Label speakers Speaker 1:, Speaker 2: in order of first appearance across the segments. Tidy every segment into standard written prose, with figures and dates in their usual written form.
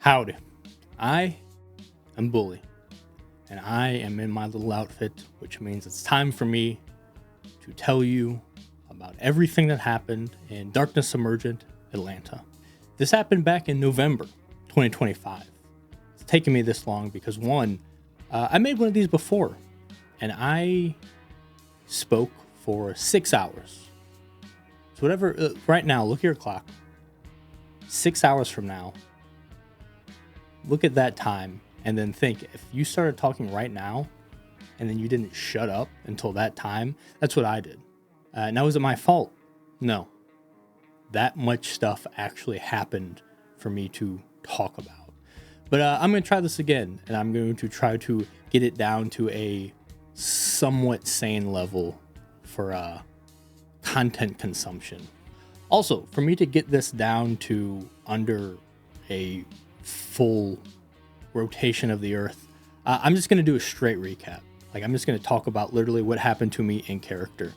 Speaker 1: Howdy, I am Bully, and I am in my little outfit, which means it's time for me to tell you about everything that happened in Darkness Emergent, Atlanta. This happened back in November 2025. It's taken me this long because one, I made one of these before, and I spoke for 6 hours. So whatever, right now, look at your clock. 6 hours from now, look at that time and then think, if you started talking right now and then you didn't shut up until that time, that's what I did. Now, was it my fault? No. That much stuff actually happened for me to talk about. But I'm going to try this again, and I'm going to try to get it down to a somewhat sane level for content consumption. Also, for me to get this down to under a full rotation of the earth, I'm just going to do a straight recap. Like, I'm just going to talk about literally what happened to me in character.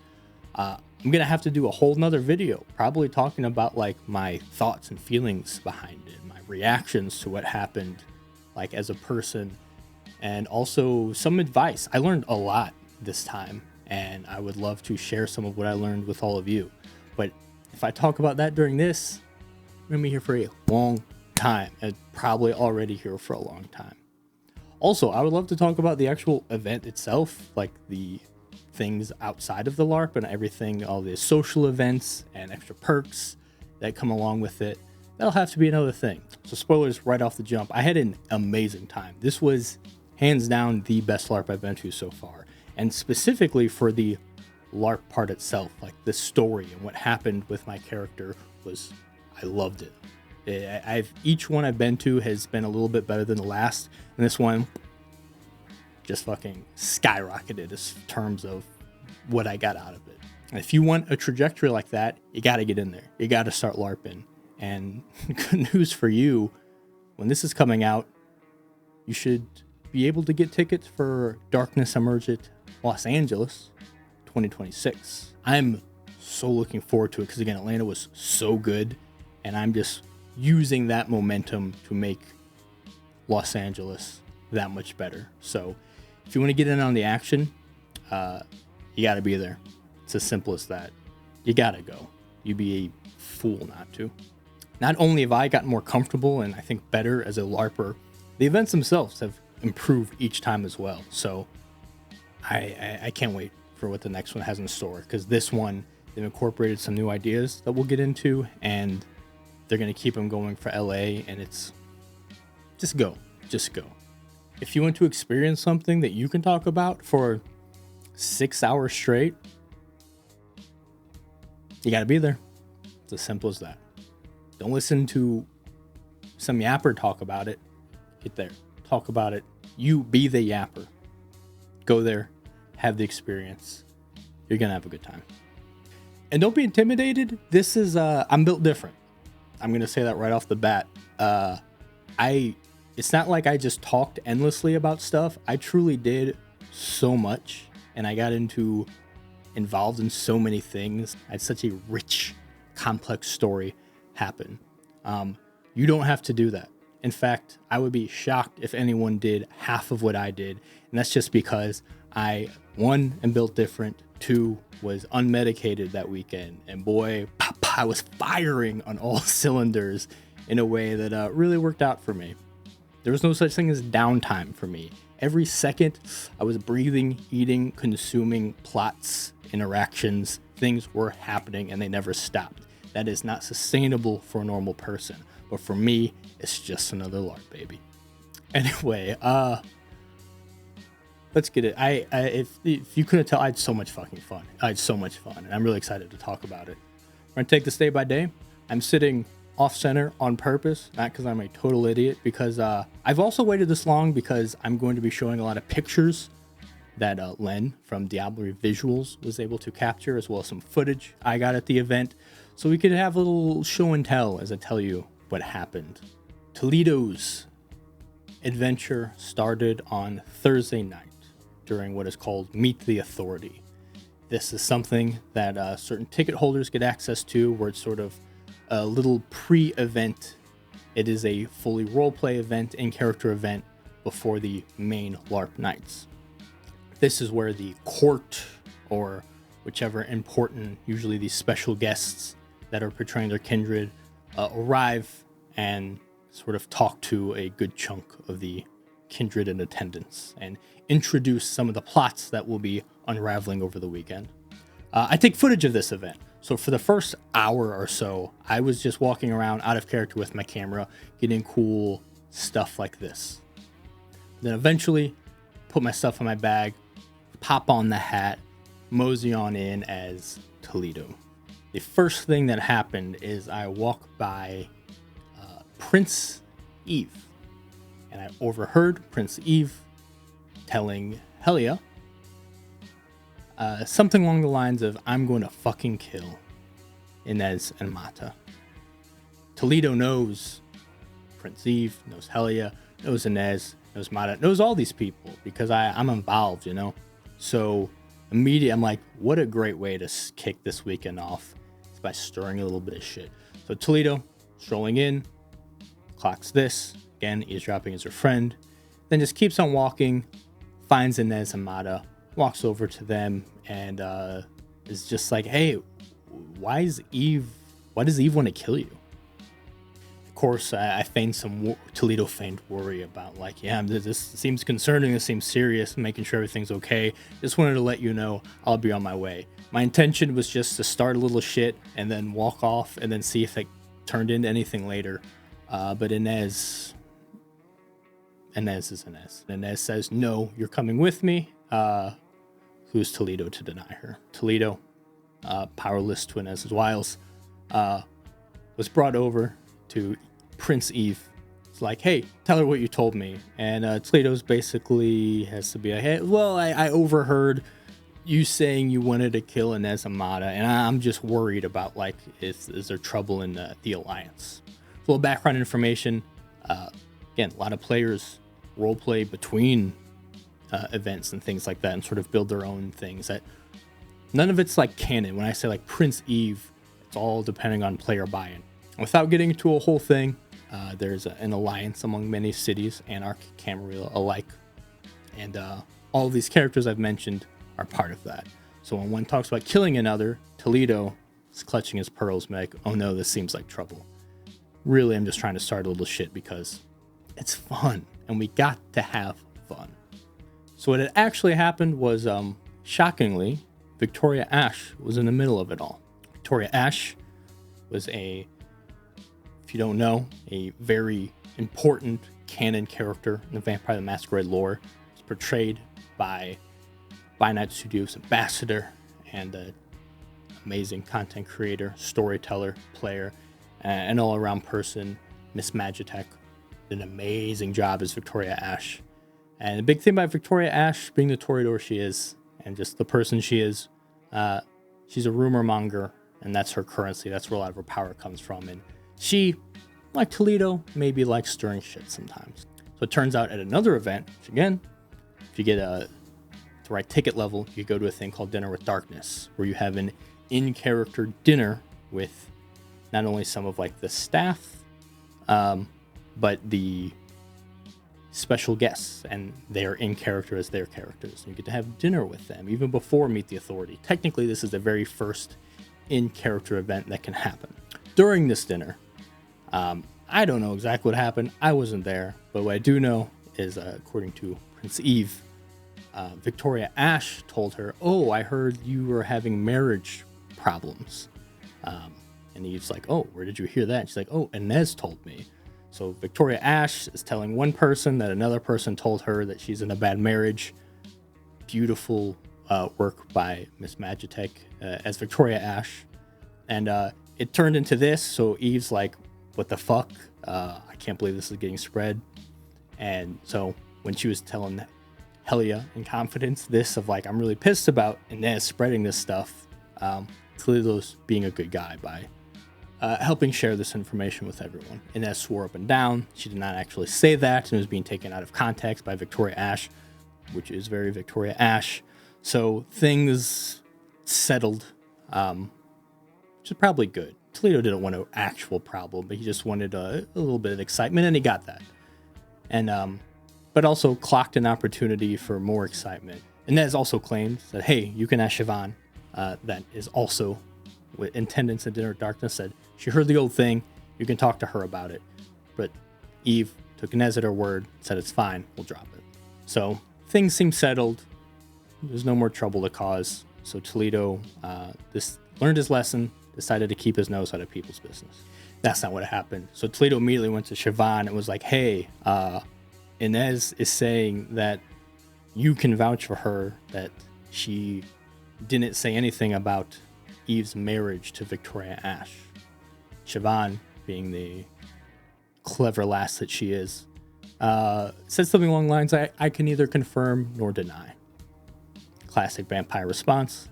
Speaker 1: I'm going to have to do a whole nother video, probably talking about like my thoughts and feelings behind it, my reactions to what happened, like as a person, and also some advice. I learned a lot this time, and I would love to share some of what I learned with all of you. But if I talk about that during this, I'm going to be here for a long time, and probably already here for a long time. Also, I would love to talk about the actual event itself, like the things outside of the LARP and everything, all the social events and extra perks that come along with it. That'll have to be another thing. So spoilers right off the jump. I had an amazing time. This was hands down the best LARP I've been to so far. And specifically for the LARP part itself, like the story and what happened with my character I loved it. Each one I've been to has been a little bit better than the last, and this one just fucking skyrocketed in terms of what I got out of it. And if you want a trajectory like that, you got to get in there. You got to start LARPing. And good news for you, when this is coming out, you should be able to get tickets for Darkness Emergent Los Angeles 2026. I'm so looking forward to it because, again, Atlanta was so good, and I'm just using that momentum to make Los Angeles that much better. So if you want to get in on the action, you got to be there. It's as simple as that. You got to go. You'd be a fool not to. Not only have I gotten more comfortable and I think better as a LARPer, the events themselves have improved each time as well. So I can't wait for what the next one has in store, because this one, they've incorporated some new ideas that we'll get into, and they're going to keep them going for LA, and it's just go. If you want to experience something that you can talk about for 6 hours straight, you got to be there. It's as simple as that. Don't listen to some yapper talk about it. Get there. Talk about it. You be the yapper. Go there. Have the experience. You're going to have a good time. And don't be intimidated. This is, I'm built different. I'm going to say that right off the bat. It's not like I just talked endlessly about stuff. I truly did so much, and I got involved in so many things. I had such a rich, complex story happen. You don't have to do that. In fact, I would be shocked if anyone did half of what I did. And that's just because I, one, am built different. Two, was unmedicated that weekend. And boy, I was firing on all cylinders in a way that really worked out for me. There was no such thing as downtime for me. Every second, I was breathing, eating, consuming, plots, interactions. Things were happening, and they never stopped. That is not sustainable for a normal person. But for me, it's just another LARP, baby. Anyway, let's get it. If you couldn't tell, I had so much fucking fun. And I'm really excited to talk about it. We're going to take this day by day. I'm sitting off center on purpose, not because I'm a total idiot, because I've also waited this long because I'm going to be showing a lot of pictures that Len from Diablo Visuals was able to capture, as well as some footage I got at the event, so we could have a little show and tell as I tell you what happened. Toledo's adventure started on Thursday night during what is called Meet the Authority. This is something that certain ticket holders get access to, where it's sort of a little pre-event It is a fully roleplay event, in-character event before the main LARP nights. This is where the court or whichever important, usually these special guests that are portraying their kindred, arrive and sort of talk to a good chunk of the kindred in attendance and introduce some of the plots that will be unraveling over the weekend. I take footage of this event. So for the first hour or so, I was just walking around out of character with my camera, getting cool stuff like this. Then eventually, put my stuff in my bag, pop on the hat, mosey on in as Toledo. The first thing that happened is I walked by Prince Eve, and I overheard Prince Eve telling Helia something along the lines of, "I'm going to fucking kill Inez and Mata." Toledo knows Prince Eve, knows Helia, knows Inez, knows Mata, knows all these people because I'm involved, you know? So immediately I'm like, what a great way to kick this weekend off. It's by stirring a little bit of shit. So Toledo, strolling in, clocks this, again, eavesdropping as her friend, then just keeps on walking, finds Inez and Mata, walks over to them, and is just like, "Hey, why does Eve want to kill you?" Of course, I feigned Toledo feigned worry about, like, "Yeah, this seems concerning, this seems serious, making sure everything's okay. Just wanted to let you know I'll be on my way." My intention was just to start a little shit and then walk off and then see if it turned into anything later. But Inez is Inez. Inez says, "No, you're coming with me." Who's Toledo to deny her? Toledo, powerless to Inez's wiles, was brought over to Prince Eve. It's like, "Hey, tell her what you told me." And Toledo's basically has to be like, "Hey, well, I overheard you saying you wanted to kill Inez and Mata, and I'm just worried about, like, is there trouble in the Alliance?" A little background information. Again, a lot of players roleplay between events and things like that and sort of build their own things. That none of it's like canon. When I say like Prince Eve, it's all depending on player buy-in. Without getting into a whole thing, there's an alliance among many cities, Anarch, Camarilla alike, and all of these characters I've mentioned are part of that. So when one talks about killing another, Toledo is clutching his pearls, like, "Oh no, this seems like trouble." Really, I'm just trying to start a little shit because it's fun, and we got to have fun. So what had actually happened was, shockingly, Victoria Ash was in the middle of it all. Victoria Ash was if you don't know, a very important canon character in the Vampire the Masquerade lore. It's portrayed by Night Studios ambassador and an amazing content creator, storyteller, player, and all-around person, Miss Magitech. Did an amazing job as Victoria Ash. And the big thing about Victoria Ash being the Toreador she is, and just the person she is, she's a rumor monger, and that's her currency. That's where a lot of her power comes from. And she, like Toledo, maybe likes stirring shit sometimes. So it turns out at another event, which again, if you get the right ticket level, you go to a thing called Dinner with Darkness, where you have an in-character dinner with not only some of like the staff, but the special guests, and they're in character as their characters. You get to have dinner with them even before Meet the Authority. Technically, this is the very first in-character event that can happen. During this dinner, I don't know exactly what happened. I wasn't there, but what I do know is, according to Prince Eve, Victoria Ash told her, "Oh, I heard you were having marriage problems." And Eve's like, "Oh, where did you hear that?" And she's like, "Oh, Inez told me." So Victoria Ash is telling one person that another person told her that she's in a bad marriage. Beautiful work by Miss Magitech as Victoria Ash. And it turned into this, so Eve's like, "What the fuck? I can't believe this is getting spread." And so when she was telling Helia in confidence this of like, "I'm really pissed about Inez spreading this stuff," Toledo's being a good guy by helping share this information with everyone. Inez swore up and down she did not actually say that, and it was being taken out of context by Victoria Ash, which is very Victoria Ash. So things settled, which is probably good. Toledo didn't want an actual problem, but he just wanted a little bit of excitement, and he got that. And but also clocked an opportunity for more excitement. Inez also claimed that, hey, you can ask Siobhan, that is also with attendance at Dinner at Darkness, said she heard the old thing, you can talk to her about it. But Eve took Inez at her word, said it's fine, we'll drop it. So things seem settled. There's no more trouble to cause. So Toledo learned his lesson, decided to keep his nose out of people's business. That's not what happened. So Toledo immediately went to Siobhan and was like, hey, Inez is saying that you can vouch for her, that she didn't say anything about Eve's marriage to Victoria Ash. Siobhan, being the clever lass that she is, said something along the lines, I can neither confirm nor deny. Classic vampire response.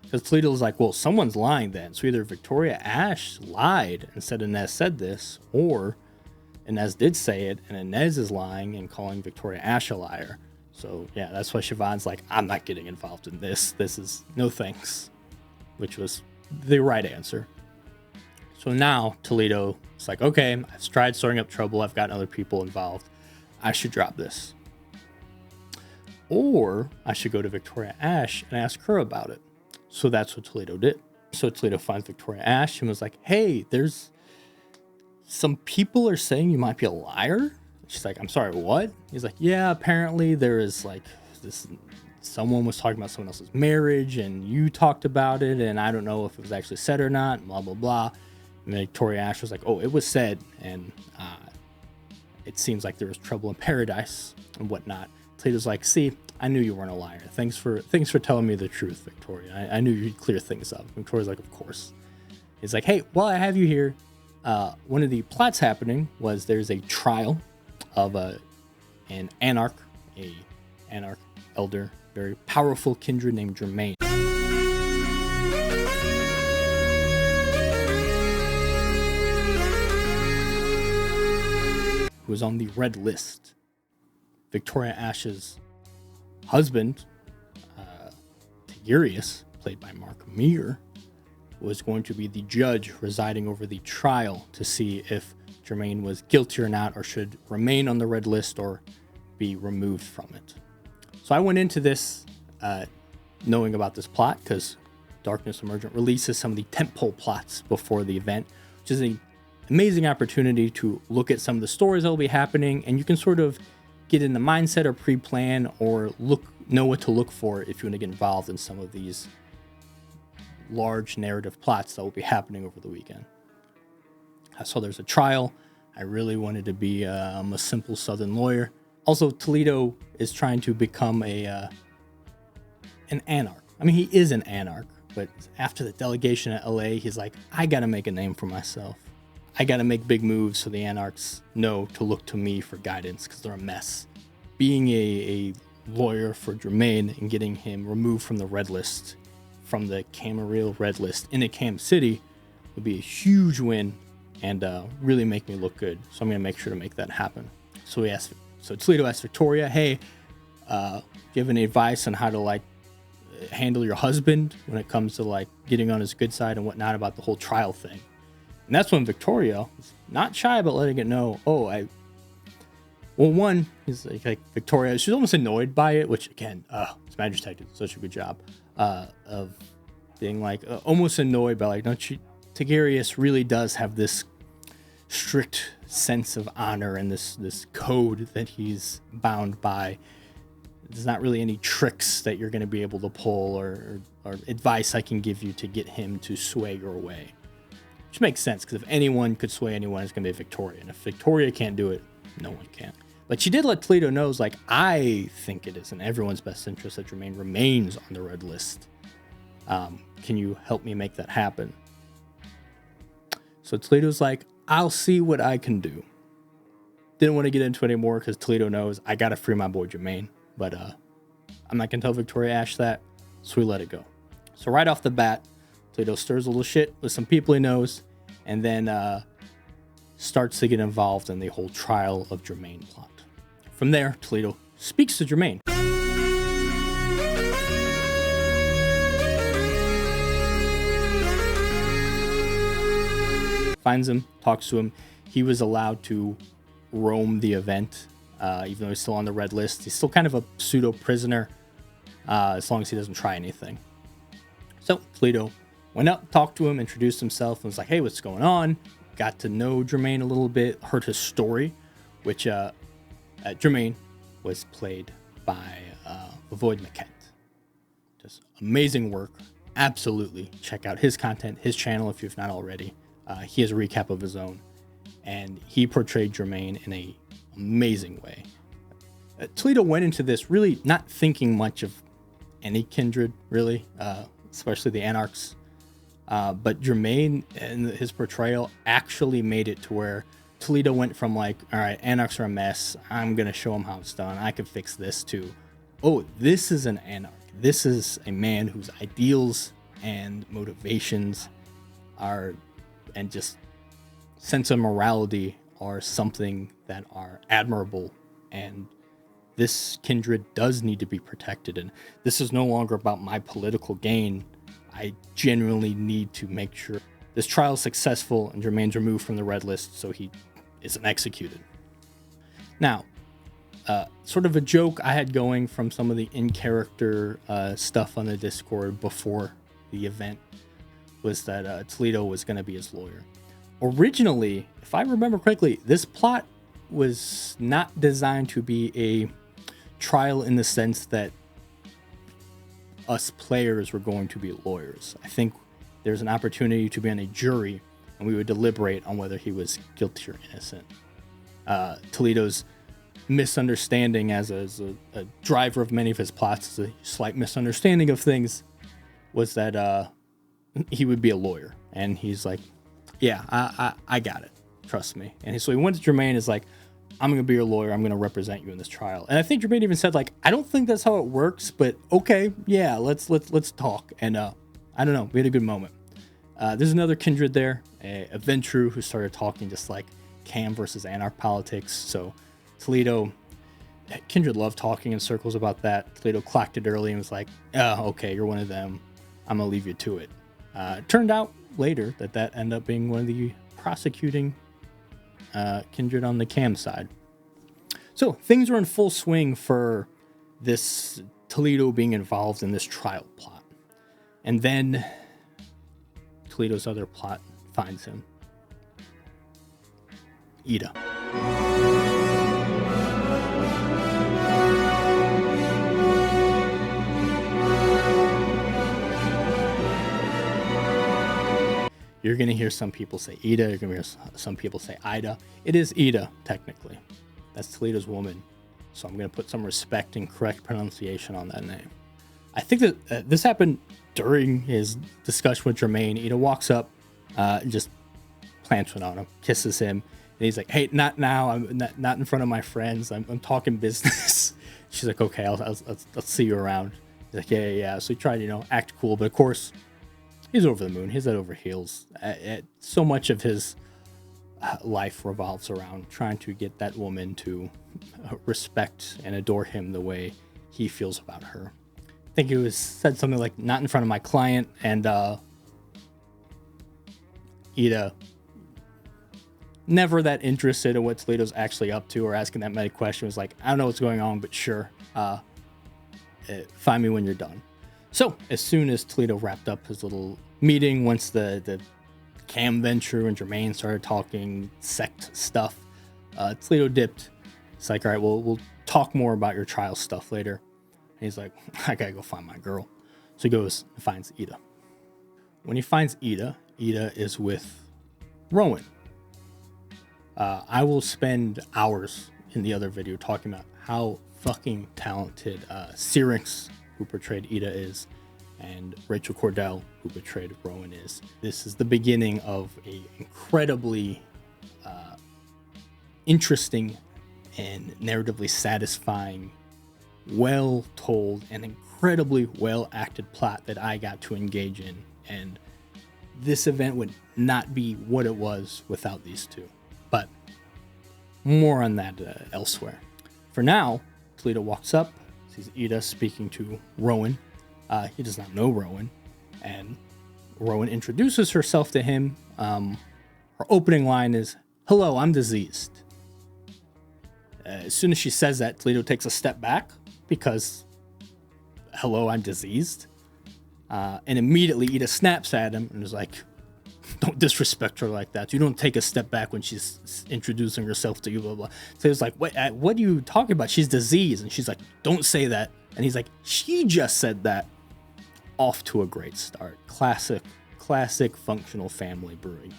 Speaker 1: Because Toledo was like, well, someone's lying then. So either Victoria Ash lied and said Inez said this, or Inez did say it and Inez is lying and calling Victoria Ash a liar. So yeah, that's why Siobhan's like, I'm not getting involved in this. This is no thanks, which was the right answer. So now Toledo is like, okay, I've tried stirring up trouble. I've gotten other people involved. I should drop this. Or I should go to Victoria Ash and ask her about it. So that's what Toledo did. So Toledo finds Victoria Ash and was like, hey, there's some people are saying you might be a liar. She's like, I'm sorry, what? He's like, yeah, apparently there is like this, someone was talking about someone else's marriage and you talked about it and I don't know if it was actually said or not, blah, blah, blah. And Victoria Ash was like, oh, it was said, and it seems like there was trouble in paradise and whatnot. Toledo's like, see, I knew you weren't a liar. Thanks for telling me the truth, Victoria. I knew you'd clear things up. Victoria's like, of course. He's like, hey, while I have you here, one of the plots happening was there's a trial of an anarch elder, very powerful kindred named Germain. Who was on the red list. Victoria Ash's husband, Tigurius, played by Mark Meir, was going to be the judge residing over the trial to see if Germain was guilty or not, or should remain on the red list or be removed from it. So I went into this knowing about this plot because Darkness Emergent releases some of the tentpole plots before the event, which is an amazing opportunity to look at some of the stories that will be happening, and you can sort of get in the mindset or pre-plan or know what to look for if you want to get involved in some of these large narrative plots that will be happening over the weekend. So there's a trial. I really wanted to be a simple Southern lawyer. Also, Toledo is trying to become an anarch. I mean, he is an anarch, but after the delegation at LA, he's like, I got to make a name for myself. I got to make big moves so the anarchs know to look to me for guidance because they're a mess. Being a lawyer for Germain and getting him removed from the red list, from the Camarillo red list into Cam City, would be a huge win and really make me look good. So I'm going to make sure to make that happen. So Toledo asked Victoria, hey, do you have any advice on how to handle your husband when it comes to getting on his good side and whatnot about the whole trial thing? And that's when Victoria was not shy about letting it know, one is like Victoria, she's almost annoyed by it, which again, His Majesty did such a good job of being almost annoyed by Tigurius really does have this strict sense of honor and this code that he's bound by. There's not really any tricks that you're going to be able to pull or advice I can give you to get him to sway your way. Which makes sense, because if anyone could sway anyone, it's going to be Victoria. And if Victoria can't do it, no one can. But she did let Toledo know, I think it is in everyone's best interest that Germain remains on the red list. Can you help me make that happen? So Toledo's like, I'll see what I can do. Didn't want to get into it anymore because Toledo knows I got to free my boy Germain. But I'm not going to tell Victoria Ash that, so we let it go. So right off the bat, Toledo stirs a little shit with some people he knows, and then starts to get involved in the whole trial of Germain plot. From there, Toledo speaks to Germain. finds him, talks to him. He was allowed to roam the event, even though he's still on the red list. He's still kind of a pseudo prisoner, as long as he doesn't try anything. So Toledo went up, talked to him, introduced himself, and was like, hey, what's going on? Got to know Jermaine a little bit, heard his story, which Jermaine was played by Void McKent. Just amazing work. Absolutely check out his content, his channel if you've not already. He has a recap of his own, and he portrayed Jermaine in an amazing way. Toledo went into this really not thinking much of any kindred, really, especially the Anarchs. But Jermaine and his portrayal actually made it to where Toledo went from like, all right, Anarchs are a mess, I'm going to show them how it's done, I can fix this, to, oh, this is an Anarch. This is a man whose ideals and motivations are, and just sense of morality are something that are admirable. And this kindred does need to be protected. And this is no longer about my political gain. I genuinely need to make sure this trial is successful and Jermaine's removed from the red list so he isn't executed. Now, sort of a joke I had going from some of the in-character stuff on the Discord before the event was that Toledo was going to be his lawyer. Originally, if I remember correctly, this plot was not designed to be a trial in the sense that us players were going to be lawyers. I think there's an opportunity to be on a jury and we would deliberate on whether he was guilty or innocent. Toledo's misunderstanding as a driver of many of his plots, a slight misunderstanding of things, was that he would be a lawyer. And he's like, yeah, I got it. Trust me. And so he went to Jermaine, is like, I'm going to be your lawyer. I'm going to represent you in this trial. And I think Jermaine even said, like, I don't think that's how it works, but okay, yeah, let's talk. And I don't know, we had a good moment. There's another kindred there, a Ventru, who started talking just like Cam versus Anarch politics. So Toledo, kindred loved talking in circles about that. Toledo clocked it early and was like, oh, okay, you're one of them. I'm going to leave you to it. Turned out later that ended up being one of the prosecuting kindred on the Cam side. So things were in full swing for this Toledo being involved in this trial plot. And then Toledo's other plot finds him. Ida. You're going to hear some people say Ida. You're going to hear some people say Ida. It is Ida, technically. That's Toledo's woman. So I'm going to put some respect and correct pronunciation on that name. I think that this happened during his discussion with Jermaine. Ida walks up and just plants one on him, kisses him. And he's like, hey, not now. I'm not in front of my friends. I'm talking business. She's like, okay, I'll see you around. He's like, yeah. So he tried to, act cool. But of course, he's over the moon. He's head over heels. So much of his life revolves around trying to get that woman to respect and adore him the way he feels about her. I think it said something like, not in front of my client. And Ida, never that interested in what Toledo's actually up to or asking that many questions, was like, I don't know what's going on, but sure. Find me when you're done. So as soon as Toledo wrapped up his little meeting, once the Cam Venture and Jermaine started talking sect stuff, Toledo dipped. It's like, all right, we'll talk more about your trial stuff later. And he's like, I gotta go find my girl. So he goes and finds Ida. When he finds Ida is with Rowan. I will spend hours in the other video talking about how fucking talented Syrinx, who portrayed Ida, is, and Rachel Kordell, who portrayed Rowan, is. This is the beginning of a incredibly interesting and narratively satisfying, well told, and incredibly well acted plot that I got to engage in. And this event would not be what it was without these two. But more on that elsewhere. For now, Toledo walks up, sees Ida speaking to Rowan. He does not know Rowan, and Rowan introduces herself to him. Her opening line is, "Hello, I'm diseased." As soon as she says that, Toledo takes a step back because, "Hello, I'm diseased." And immediately Ida snaps at him and is like, "Don't disrespect her like that. You don't take a step back when she's introducing herself to you, blah, blah." So he's like, what are you talking about? She's diseased. And she's like, "Don't say that." And he's like, "She just said that." Off to a great start. Classic functional family brewing.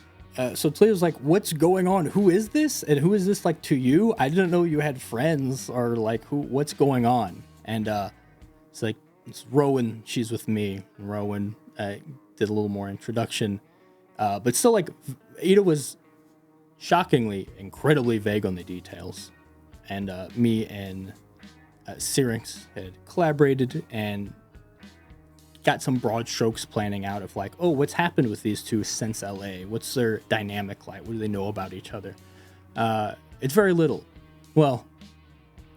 Speaker 1: So Toledo's like, "What's going on? Who is this? And who is this like to you? I didn't know you had friends, or like what's going on?" And it's like, "It's Rowan. She's with me." And Rowan did a little more introduction. But still, like, Ida was shockingly, incredibly vague on the details. And me and Syrinx had collaborated and got some broad strokes planning out of like, oh, what's happened with these two since LA? What's their dynamic like? What do they know about each other? It's very little. Well,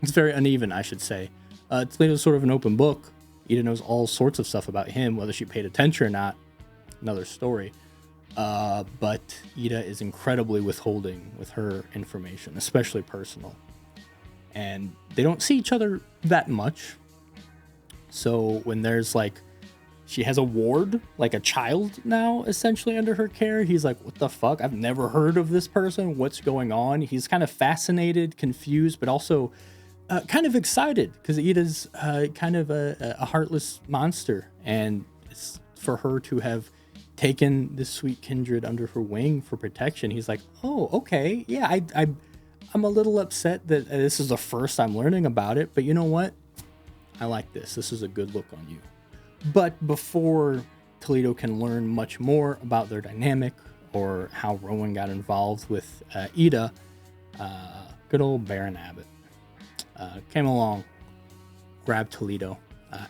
Speaker 1: it's very uneven, I should say. Toledo's sort of an open book. Ida knows all sorts of stuff about him, whether she paid attention or not, another story. But Ida is incredibly withholding with her information, especially personal. And they don't see each other that much. So when there's like, she has a ward, like a child now, essentially under her care, he's like, "What the fuck? I've never heard of this person. What's going on?" He's kind of fascinated, confused, but also kind of excited because Ida's kind of a heartless monster. And it's for her to have taken this sweet kindred under her wing for protection. He's like, "Oh, okay. Yeah, I'm a little upset that this is the first I'm learning about it, but you know what? I like this. This is a good look on you." But before Toledo can learn much more about their dynamic or how Rowan got involved with Ida, good old Baron Abbott came along, grabbed Toledo.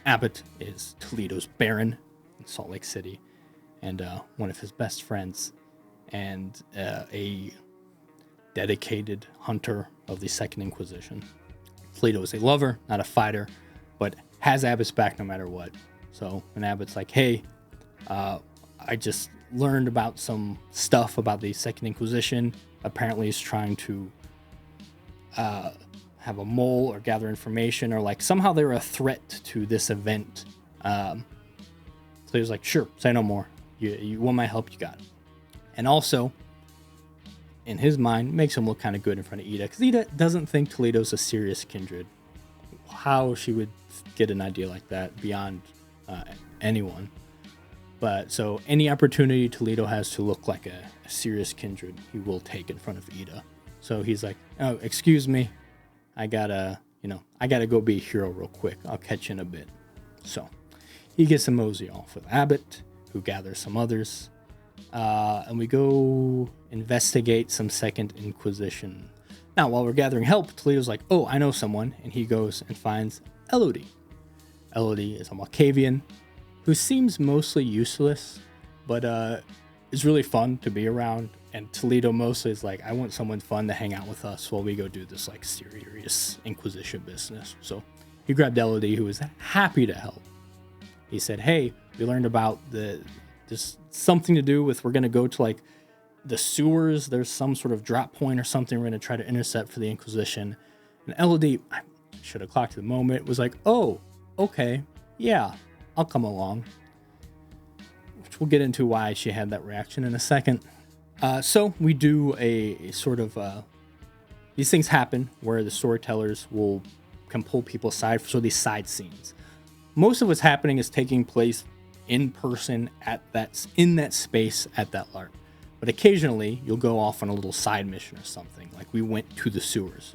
Speaker 1: Abbott is Toledo's Baron in Salt Lake City, and one of his best friends, and a dedicated hunter of the Second Inquisition. Toledo is a lover, not a fighter, but has Abbott's back no matter what. So when Abbott's like, "Hey, I just learned about some stuff about the Second Inquisition. Apparently he's trying to have a mole or gather information, or like somehow they're a threat to this event." So he was like, "Sure, say no more. You want my help, you got it." And also, in his mind, makes him look kind of good in front of Ida, because Ida doesn't think Toledo's a serious kindred. How she would get an idea like that beyond anyone. But so any opportunity Toledo has to look like a serious kindred, he will take in front of Ida. So he's like, "Oh, excuse me, I gotta go be a hero real quick. I'll catch you in a bit." So he gets a mosey off with Abbott, who gathers some others, and we go investigate some Second Inquisition. Now, while we're gathering help, Toledo's like, "Oh, I know someone," and he goes and finds Elodie. Elodie is a Malkavian who seems mostly useless, but is really fun to be around. And Toledo mostly is like, "I want someone fun to hang out with us while we go do this like serious Inquisition business." So he grabbed Elodie, who was happy to help. He said, "Hey, we learned about there's something to do with, we're going to go to like the sewers. There's some sort of drop point or something we're going to try to intercept for the Inquisition." And Elodie, I should have clocked the moment, was like, "Oh, okay, yeah, I'll come along." Which we'll get into why she had that reaction in a second. So we do a sort of, these things happen where the storytellers can pull people aside for these side scenes. Most of what's happening is taking place in person in that space at that LARP. But occasionally you'll go off on a little side mission or something. Like we went to the sewers,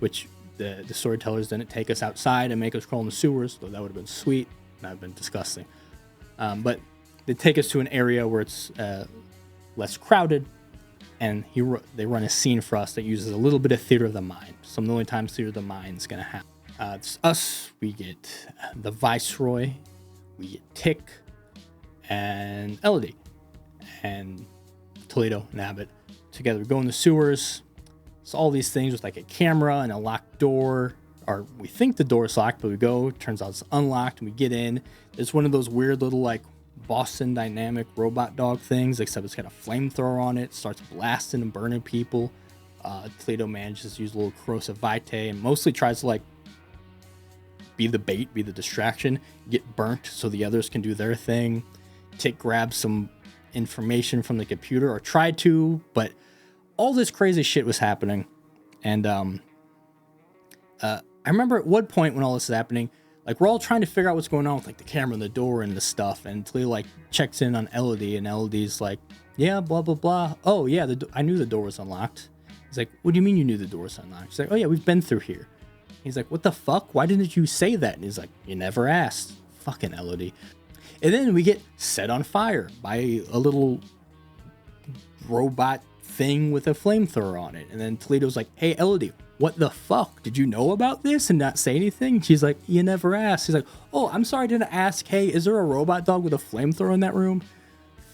Speaker 1: which the storytellers didn't take us outside and make us crawl in the sewers, though that would have been sweet. That would have been disgusting. But they take us to an area where it's less crowded, and they run a scene for us that uses a little bit of theater of the mind. Some of the only times theater of the mind is going to happen. It's us, we get the Viceroy, we get Tick, and Elodie, and Toledo and Abbott together. We go in the sewers. It's all these things with like a camera and a locked door, or we think the door is locked, but we go, turns out it's unlocked, and we get in. It's one of those weird little like Boston Dynamic robot dog things, except it's got a flamethrower on it, starts blasting and burning people. Toledo manages to use a little corrosive vitae and mostly tries to like be the bait, be the distraction, get burnt so the others can do their thing. Tick grabs some information from the computer, or tried to, but all this crazy shit was happening. And I remember at one point when all this is happening, like we're all trying to figure out what's going on with like the camera and the door and the stuff, and Toledo like checks in on Elodie, and Elodie's like, yeah, blah blah blah. Oh yeah, I knew the door was unlocked. He's like, what do you mean you knew the door was unlocked? She's like, oh yeah, we've been through here. He's like, what the fuck? Why didn't you say that? And he's like, you never asked. Fucking Elodie. And then we get set on fire by a little robot thing with a flamethrower on it. And then Toledo's like, hey, Elodie, what the fuck? Did you know about this and not say anything? She's like, you never asked. He's like, oh, I'm sorry I didn't ask. Hey, is there a robot dog with a flamethrower in that room?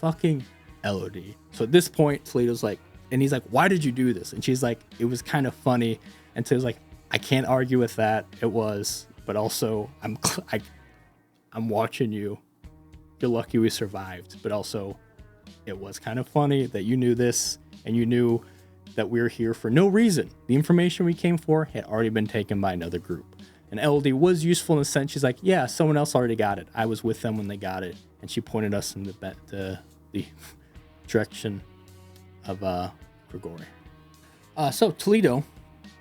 Speaker 1: Fucking Elodie. So at this point, Toledo's like, and he's like, why did you do this? And she's like, it was kind of funny. And Toledo's like, I can't argue with that. It was, but also I'm watching you. You're lucky we survived, but also it was kind of funny that you knew this and you knew that we're here for no reason. The information we came for had already been taken by another group. And LD was useful in the sense she's like, yeah, someone else already got it. I was with them when they got it. And she pointed us in the direction of Grigori. So Toledo,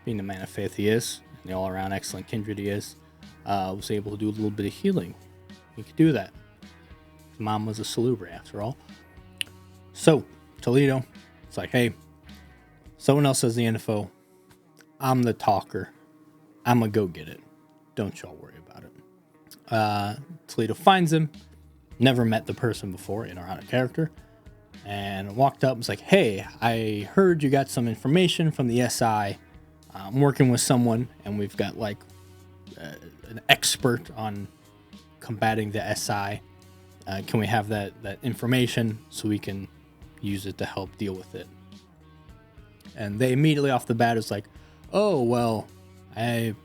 Speaker 1: being the man of faith he is, and the all-around excellent kindred he is, was able to do a little bit of healing. He could do that. His mom was a Salubri, after all. So, Toledo, it's like, hey, someone else has the info. I'm the talker. I'm gonna go get it. Don't y'all worry about it. Toledo finds him. Never met the person before in or out of character. And walked up and was like, hey, I heard you got some information from the SI. I'm working with someone, and we've got like an expert on combating the SI. Can we have that information so we can use it to help deal with it? And they immediately off the bat is like, oh, well, some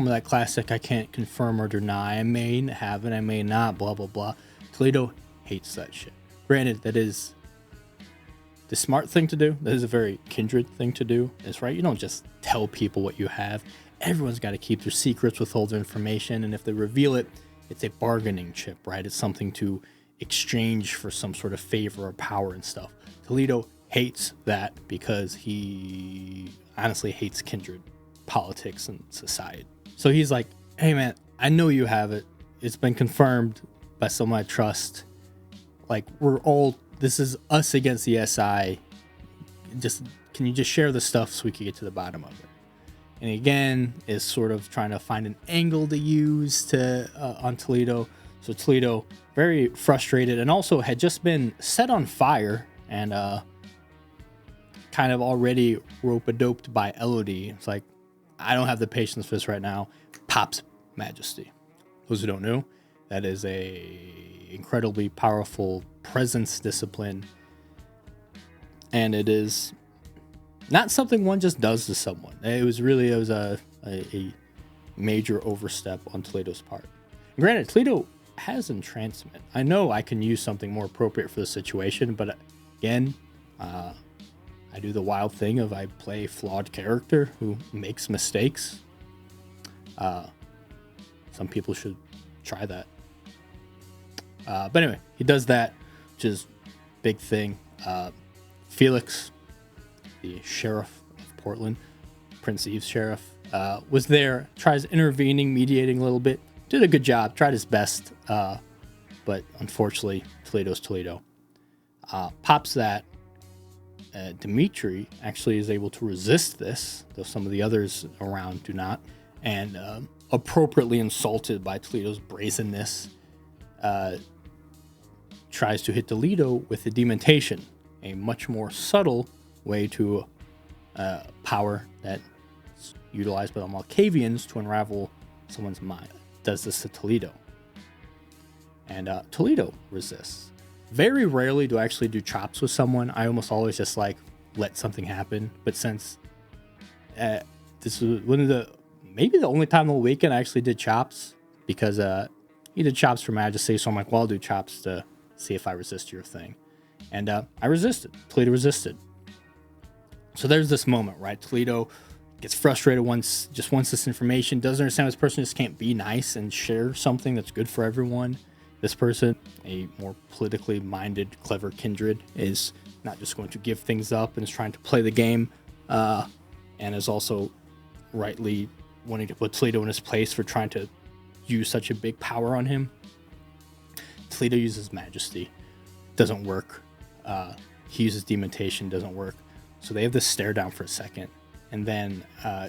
Speaker 1: of that classic I can't confirm or deny. I may have it, I may not, blah, blah, blah. Toledo hates that shit. Granted, that is the smart thing to do. That is a very kindred thing to do. That's right. You don't just tell people what you have. Everyone's got to keep their secrets, withhold their information. And if they reveal it, it's a bargaining chip, right? It's something to exchange for some sort of favor or power and stuff. Toledo hates that because he honestly hates kindred politics and society. So he's like, hey man, I know you have it. It's been confirmed by someone I trust. Like, this is us against the SI. Can you just share the stuff so we can get to the bottom of it? And again, is sort of trying to find an angle to use on Toledo. So Toledo, very frustrated, and also had just been set on fire and kind of already rope-a-doped by Elodie. It's like, I don't have the patience for this right now. Pops Majesty. Those who don't know, that is a incredibly powerful presence discipline, and it is not something one just does to someone. It was a major overstep on Toledo's part. Granted, Toledo has entrancement. I know I can use something more appropriate for the situation, but again, I do the wild thing of I play a flawed character who makes mistakes. Some people should try that. But anyway, he does that, which is big thing. Felix, the sheriff of Portland, Prince Eve's sheriff, was there, tries intervening, mediating a little bit, did a good job, tried his best, but unfortunately, Toledo's Toledo. Pops that. Dimitri actually is able to resist this, though some of the others around do not, and appropriately insulted by Toledo's brazenness, tries to hit Toledo with the dementation, a much more subtle way to power that's utilized by the Malkavians to unravel someone's mind. Does this to Toledo, and Toledo resists. Very rarely do I actually do chops with someone. I almost always just like let something happen. But since this was maybe the only time all weekend I actually did chops, because he did chops for majesty, so I'm like, well, I'll do chops to see if I resist your thing. And I resisted. Toledo resisted. So there's this moment, right? Toledo gets frustrated wants this information, doesn't understand this person just can't be nice and share something that's good for everyone. This person, a more politically minded, clever kindred, is not just going to give things up and is trying to play the game, and is also rightly wanting to put Toledo in his place for trying to use such a big power on him. Toledo uses majesty. Doesn't work. He uses demontation. Doesn't work. So they have this stare down for a second. And then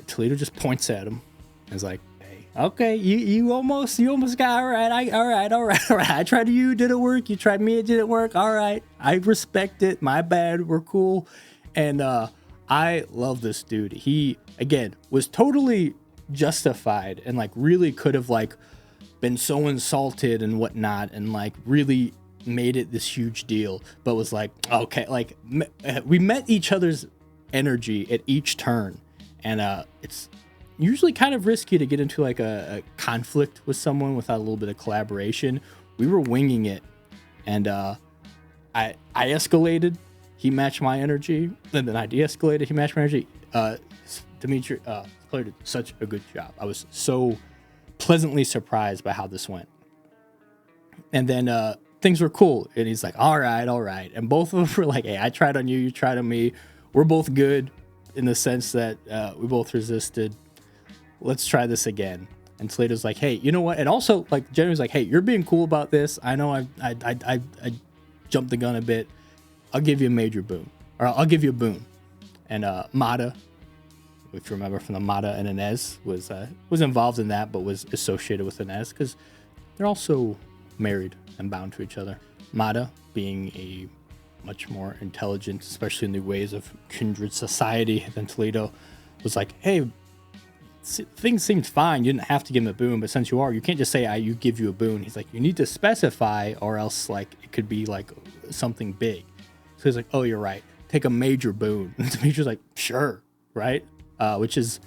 Speaker 1: Toledo just points at him and is like, hey, okay, you almost got, all right. I tried you, didn't work. You tried me, it didn't work. All right, I respect it. My bad, we're cool. And I love this dude. He, again, was totally justified and like really could have like been so insulted and whatnot and like really made it this huge deal, but was like, okay, like we met each other's energy at each turn, and it's usually kind of risky to get into like a conflict with someone without a little bit of collaboration. We were winging it, and I escalated, he matched my energy, and then I de-escalated, he matched my energy. Dimitri did such a good job. I was so pleasantly surprised by how this went. And then things were cool, and he's like, all right, and both of them were like, hey, I tried on you, you tried on me. We're both good in the sense that we both resisted. Let's try this again. And Toledo's like, hey, you know what? And also, like, Jenny was like, hey, you're being cool about this. I know I jumped the gun a bit. I'll give you a major boon, or I'll give you a boon. And Mata, if you remember from the Mata and Inez, was involved in that, but was associated with Inez because they're also married and bound to each other. Mata, being a much more intelligent, especially in the ways of kindred society than Toledo, was like, hey, things seemed fine. You didn't have to give him a boon, but since you can't just say you give you a boon. He's like, you need to specify, or else like it could be like something big. So he's like, oh, you're right. Take a major boon. And Demetrius like, sure, right? Which is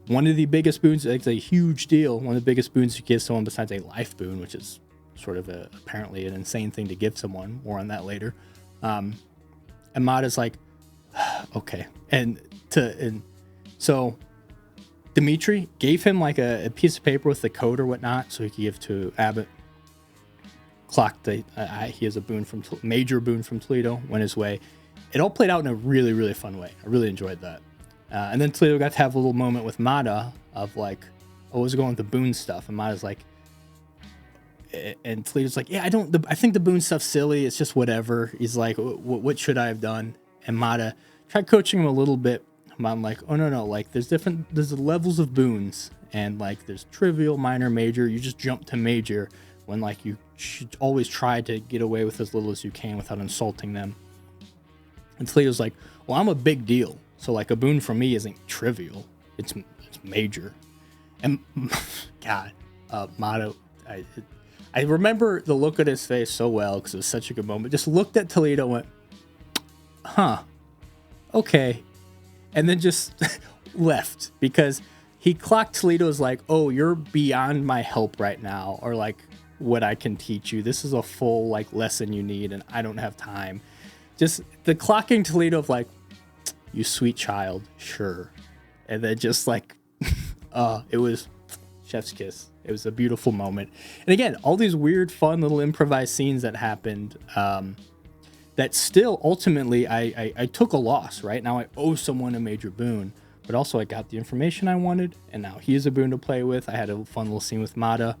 Speaker 1: one of the biggest boons. It's a huge deal. One of the biggest boons you give someone besides a life boon, which is sort of apparently an insane thing to give someone. More on that later. And Mata's like, okay. And so Dimitri gave him like a piece of paper with the code or whatnot so he could give to Abbott. Clocked he has a major boon from Toledo, went his way. It all played out in a really, really fun way. I really enjoyed that. And then Toledo got to have a little moment with Mata of like, oh, what's going with the boon stuff? And Mata's like, and Toledo's like, yeah, I think the boon stuff's silly. It's just whatever. He's like, what should I have done? And Mata tried coaching him a little bit. I'm like, oh, no. Like, there's the levels of boons. And like, there's trivial, minor, major. You just jump to major when like you should always try to get away with as little as you can without insulting them. And Toledo's like, well, I'm a big deal. So like a boon from me isn't trivial. It's major. And God, Mata, I remember the look on his face so well because it was such a good moment. Just looked at Toledo and went, huh, okay. And then just left because he clocked Toledo as like, oh, you're beyond my help right now, or like what I can teach you. This is a full like lesson you need and I don't have time. Just the clocking Toledo of like, you sweet child, sure. And then just like, it was chef's kiss. It was a beautiful moment. And again, all these weird, fun little improvised scenes that happened that still ultimately I took a loss, right? Now I owe someone a major boon, but also I got the information I wanted, and now he is a boon to play with. I had a fun little scene with Mata.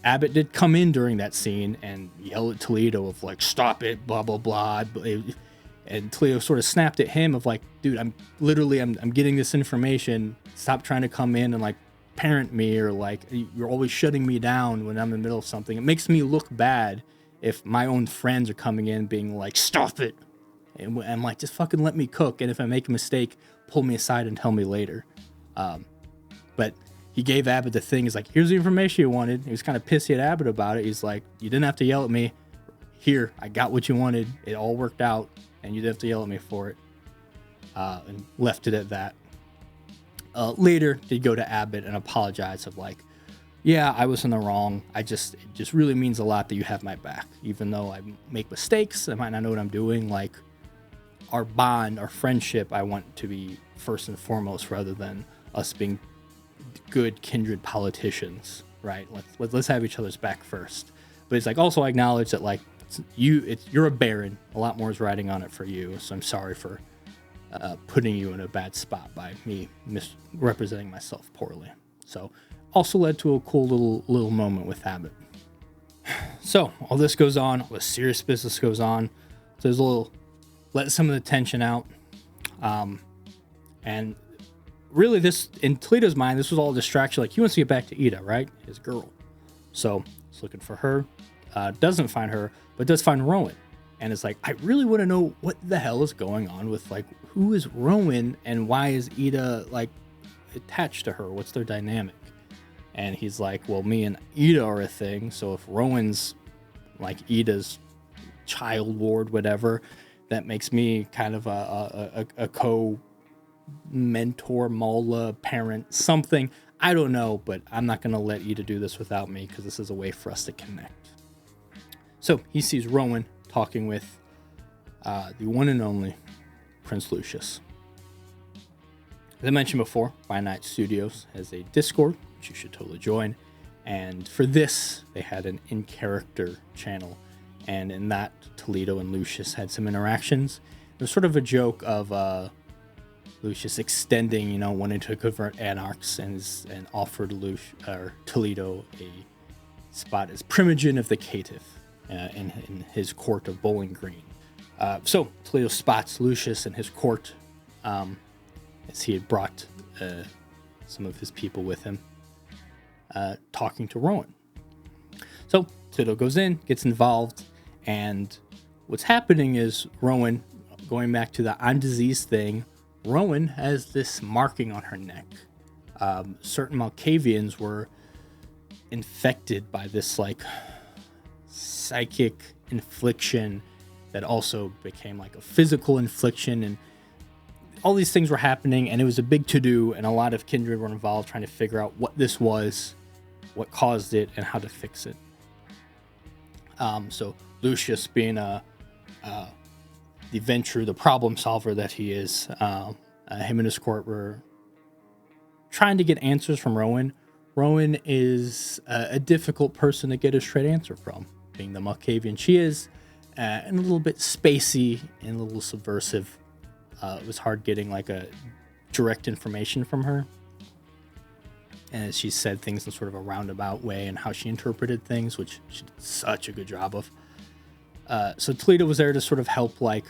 Speaker 1: Abbott did come in during that scene and yell at Toledo of like, stop it, blah, blah, blah. And Toledo sort of snapped at him of like, dude, I'm getting this information. Stop trying to come in and like parent me, or like you're always shutting me down when I'm in the middle of something. It makes me look bad if my own friends are coming in being like, stop it. And I'm like, just fucking let me cook. And if I make a mistake, pull me aside and tell me later. But he gave Abbott the thing. He's like, here's the information you wanted. He was kind of pissy at Abbott about it. He's like, you didn't have to yell at me. Here, I got what you wanted. It all worked out, and you didn't have to yell at me for it. And left it at that. Later, he'd go to Abbott and apologize of like, yeah, I was in the wrong. It just really means a lot that you have my back. Even though I make mistakes, I might not know what I'm doing. Like, our bond, our friendship, I want to be first and foremost rather than us being good kindred politicians, right? Let's have each other's back first. But it's like, also I acknowledge that, like, you're a baron. A lot more is riding on it for you. So I'm sorry for putting you in a bad spot by me misrepresenting myself poorly. So also led to a cool little moment with Abbott. So all this goes on, all the serious business goes on. So there's a little, let some of the tension out. And really this, in Toledo's mind, this was all a distraction. Like, he wants to get back to Ida, right? His girl. So he's looking for her, doesn't find her, but does find Rowan. And it's like, I really want to know what the hell is going on with, like, who is Rowan and why is Ida, like, attached to her? What's their dynamic? And he's like, well, me and Ida are a thing. So if Rowan's like Ida's child ward, whatever, that makes me kind of a co-mentor, Mola, parent, something. I don't know, but I'm not going to let Ida do this without me because this is a way for us to connect. So he sees Rowan talking with the one and only Prince Lucius. As I mentioned before, By Night Studios has a Discord, which you should totally join. And for this, they had an in-character channel. And in that, Toledo and Lucius had some interactions. It was sort of a joke of Lucius extending, wanting to convert anarchs and offered Toledo a spot as primogene of the caitiff in his court of Bowling Green. So Toledo spots Lucius and his court as he had brought some of his people with him, talking to Rowan. So Toledo goes in, gets involved, and what's happening is Rowan, going back to the I'm diseased thing, Rowan has this marking on her neck. Certain Malkavians were infected by this, like, psychic infliction that also became like a physical infliction, and all these things were happening, and it was a big to-do, and a lot of kindred were involved trying to figure out what this was, what caused it, and how to fix it. So Lucius, being the venture, the problem solver that he is, him and his court were trying to get answers from Rowan. Rowan is a difficult person to get a straight answer from, being the Malkavian she is, and a little bit spacey and a little subversive. It was hard getting like a direct information from her. And she said things in sort of a roundabout way and how she interpreted things, which she did such a good job of. So Toledo was there to sort of help, like,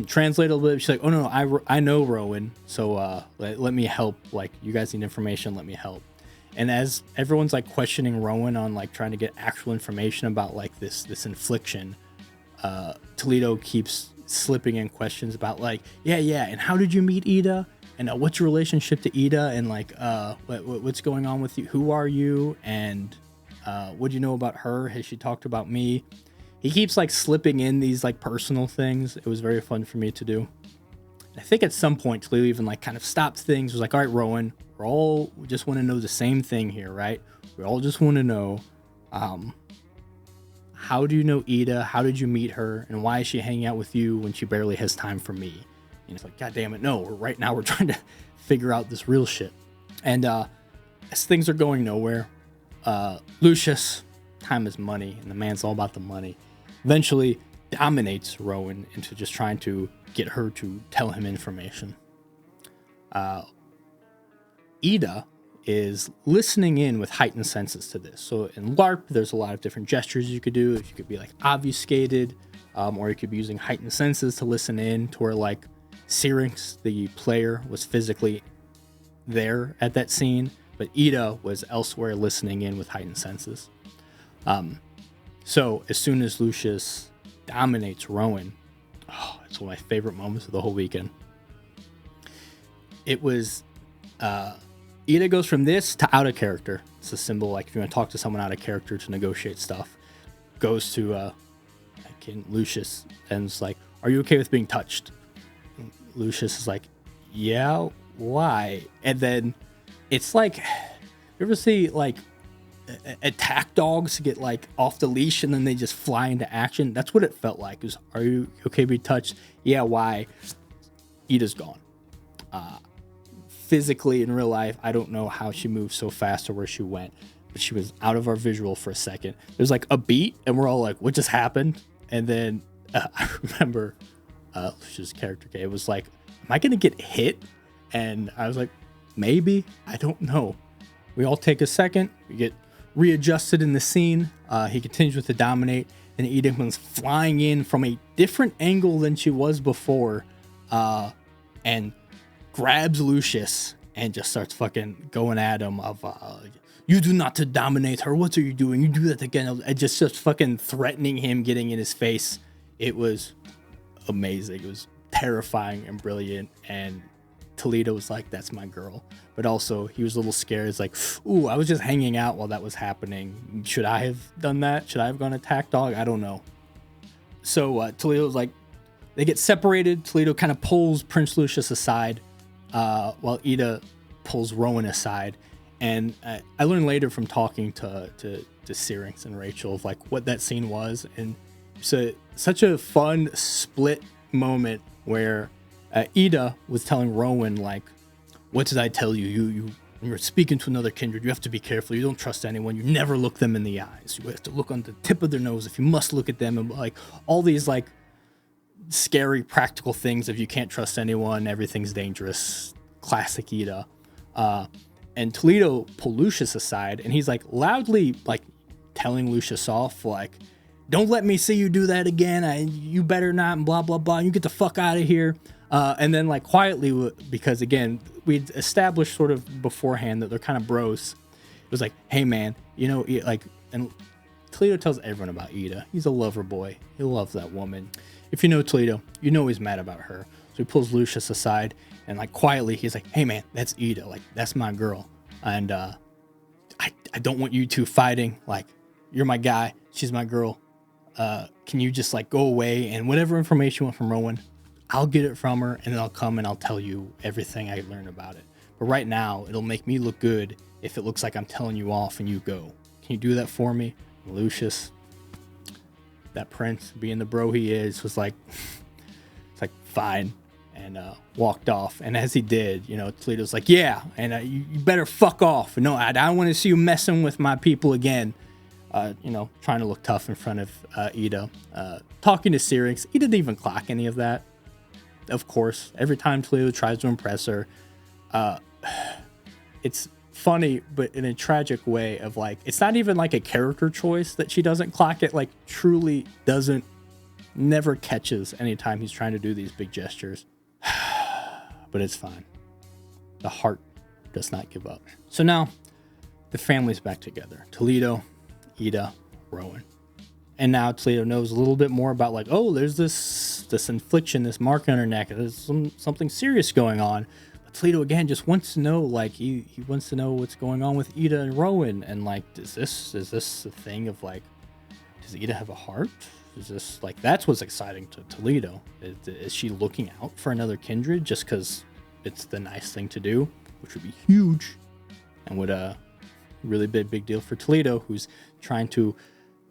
Speaker 1: translate a little bit. She's like, oh no, I know Rowan, so let me help. Like, you guys need information, let me help. And as everyone's like questioning Rowan on like trying to get actual information about like this infliction, Toledo keeps slipping in questions about like, yeah, and how did you meet Ida? And what's your relationship to Ida? And like, what's going on with you? Who are you? And what do you know about her? Has she talked about me? He keeps like slipping in these like personal things. It was very fun for me to do. I think at some point Toledo even like kind of stopped things. Was like, all right, Rowan, we just want to know the same thing here, right? We all just want to know, how do you know Ida? How did you meet her? And why is she hanging out with you when she barely has time for me? And it's like, God damn it, no. Right now we're trying to figure out this real shit. And as things are going nowhere, Lucius, time is money, and the man's all about the money, eventually dominates Rowan into just trying to get her to tell him information. Ida is listening in with heightened senses to this. So in LARP, there's a lot of different gestures you could do. You could be like obfuscated, or you could be using heightened senses to listen in to where like Syrinx, the player, was physically there at that scene, but Ida was elsewhere listening in with heightened senses. So as soon as Lucius dominates Rowan, it's one of my favorite moments of the whole weekend. It was Ida goes from this to out of character. It's a symbol, like if you want to talk to someone out of character to negotiate stuff. Goes to Lucius and it's like, are you okay with being touched? And Lucius is like, yeah, why? And then it's like, you ever see like attack dogs get like off the leash and then they just fly into action. That's what it felt like. It was, are you okay to be touched? Yeah, why? Ida's gone. Physically in real life, I don't know how she moved so fast or where she went, but she was out of our visual for a second. There's like a beat and we're all like, what just happened? And then I remember Lucia's character, Kay, was like, am I gonna get hit? And I was like, maybe, I don't know. We all take a second, we get readjusted in the scene. He continues with the dominate, and Ida comes flying in from a different angle than she was before, and grabs Lucius and just starts fucking going at him of, you do not to dominate her. What are you doing? You do that again. And just fucking threatening him, getting in his face. It was amazing. It was terrifying and brilliant. And Toledo was like, that's my girl. But also he was a little scared. It's like, ooh, I was just hanging out while that was happening. Should I have done that? Should I have gone attack dog? I don't know. So Toledo's like, they get separated. Toledo kind of pulls Prince Lucius aside, while Ida pulls Rowan aside. And I learned later from talking to Syrinx and Rachel of like what that scene was. And it's such a fun split moment where Ida was telling Rowan, like, what did I tell you? You're speaking to another kindred. You have to be careful. You don't trust anyone. You never look them in the eyes. You have to look on the tip of their nose if you must look at them. And like all these like scary practical things. If you can't trust anyone, everything's dangerous. Classic Ida. And Toledo pulled Lucius aside, and he's like loudly like telling Lucius off, like, don't let me see you do that again. You better not, and blah, blah, blah. You get the fuck out of here. And then like quietly, because again, we'd established sort of beforehand that they're kind of bros. It was like, hey man, you know, like, and Toledo tells everyone about Ida. He's a lover boy. He loves that woman. If you know Toledo, you know he's mad about her. So he pulls Lucius aside and like quietly, he's like, hey man, that's Ida. Like, that's my girl. And I don't want you two fighting. Like, you're my guy. She's my girl. Can you just like go away, and whatever information you want from Rowan, I'll get it from her, and then I'll come and I'll tell you everything I learned about it. But right now, it'll make me look good if it looks like I'm telling you off and you go. Can you do that for me? And Lucius, that prince, being the bro he is, was like, it's like, fine, and walked off. And as he did, you know, Toledo's like, yeah, and you better fuck off. No, I don't want to see you messing with my people again. You know, trying to look tough in front of Ida. Talking to Syrinx, he didn't even clock any of that. Of course, every time Toledo tries to impress her, it's funny, but in a tragic way of like, it's not even like a character choice that she doesn't clock it, like truly doesn't, never catches anytime he's trying to do these big gestures. But it's fine. The heart does not give up. So now the family's back together. Toledo, Ida, Rowan. And now Toledo knows a little bit more about like, oh, there's this infliction, this mark on her neck. There's something serious going on. But Toledo again just wants to know, like he wants to know what's going on with Ida and Rowan, and like, is this a thing of like, does Ida have a heart? Is this like, that's what's exciting to Toledo? Is she looking out for another kindred just because it's the nice thing to do, which would be huge and would really big deal for Toledo, who's trying to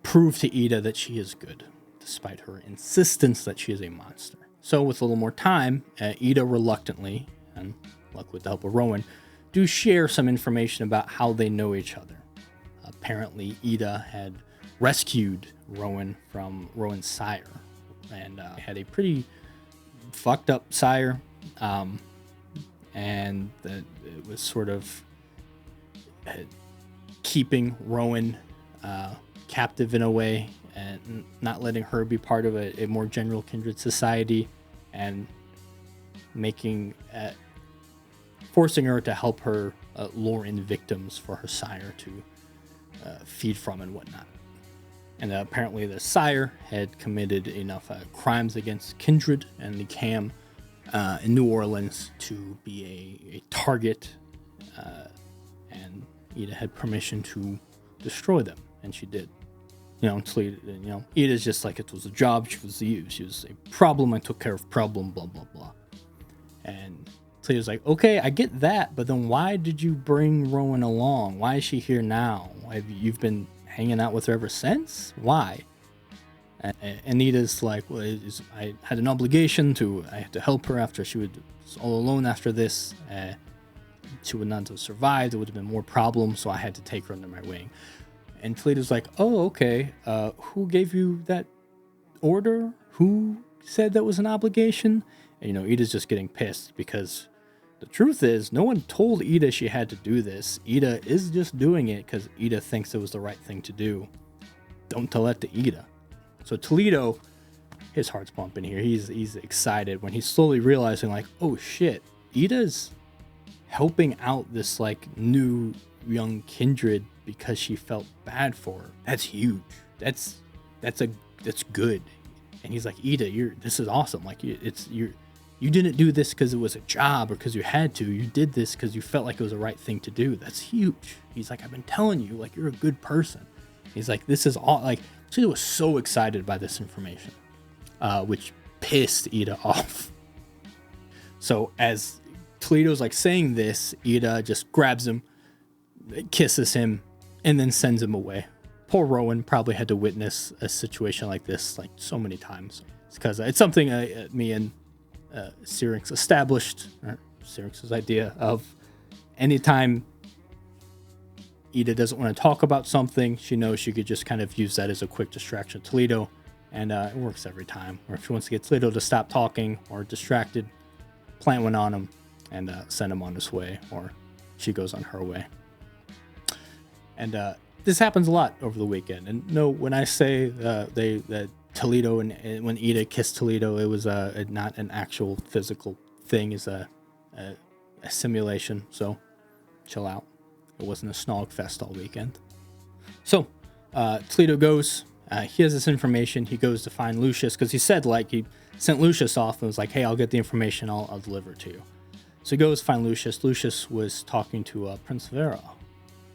Speaker 1: prove to Ida that she is good, despite her insistence that she is a monster. So with a little more time, Ida reluctantly, and luckily with the help of Rowan, do share some information about how they know each other. Apparently, Ida had rescued Rowan from Rowan's sire, and had a pretty fucked up sire, and that it was sort of keeping Rowan captive in a way, and not letting her be part of a more general kindred society, and making forcing her to help her lure in victims for her sire to feed from and whatnot. And apparently the sire had committed enough crimes against kindred and the cam in New Orleans to be a target, and Ida had permission to destroy them, and she did. You know, Ida's just like, it was a job, she was a problem, I took care of problem, blah, blah, blah. And Toledo's like, okay, I get that, but then why did you bring Rowan along? Why is she here now? You've been hanging out with her ever since? Why? And Anita's like, well, I had an obligation I had to help her after she was all alone after this. She would not have survived. There would have been more problems, so I had to take her under my wing. And Toledo's like, oh, okay. Who gave you that order? Who said that was an obligation? And, Ida's just getting pissed because the truth is no one told Ida she had to do this. Ida is just doing it because Ida thinks it was the right thing to do. Don't tell that to Ida. So Toledo, his heart's pumping here. He's excited when he's slowly realizing, like, oh shit, Ida's helping out this like new young kindred because she felt bad for her. That's huge. That's good. And he's like, Ida, this is awesome. Like, you didn't do this because it was a job or because you had to. You did this because you felt like it was the right thing to do. That's huge. He's like, I've been telling you, like, you're a good person. He's like, this is all, like, Toledo was so excited by this information, which pissed Ida off. So as Toledo's like saying this, Ida just grabs him, kisses him, and then sends him away. Poor Rowan probably had to witness a situation like this like so many times. It's because it's something me and Syrinx established, or Syrinx's idea of anytime Ida doesn't want to talk about something, she knows she could just kind of use that as a quick distraction to Toledo, and it works every time. Or if she wants to get Toledo to stop talking or distracted, plant one on him and send him on his way, or she goes on her way. And this happens a lot over the weekend. And no, when I say that Toledo and when Ida kissed Toledo, it was not an actual physical thing. It's a simulation. So chill out. It wasn't a snog fest all weekend. So Toledo goes. He has this information. He goes to find Lucius because he said, like, he sent Lucius off and was like, hey, I'll get the information. I'll deliver it to you. So he goes to find Lucius. Lucius was talking to Prince Vera,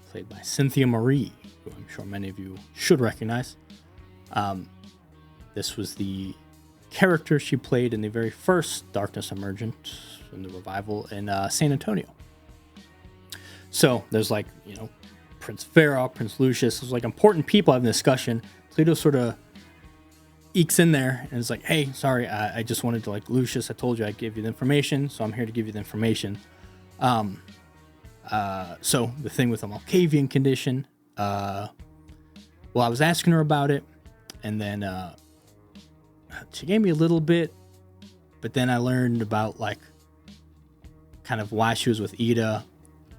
Speaker 1: played by Cynthia Marie, who I'm sure many of you should recognize. This was the character she played in the very first Darkness Emergent in the revival in San Antonio. So there's like, Prince Vera, Prince Lucius, there's like important people having a discussion. Toledo sort of ekes in there and is like, hey, sorry, I just wanted to, like, Lucius, I told you I'd give you the information, so I'm here to give you the information. So the thing with the Malkavian condition, I was asking her about it, and then she gave me a little bit, but then I learned about, like, kind of why she was with Ida,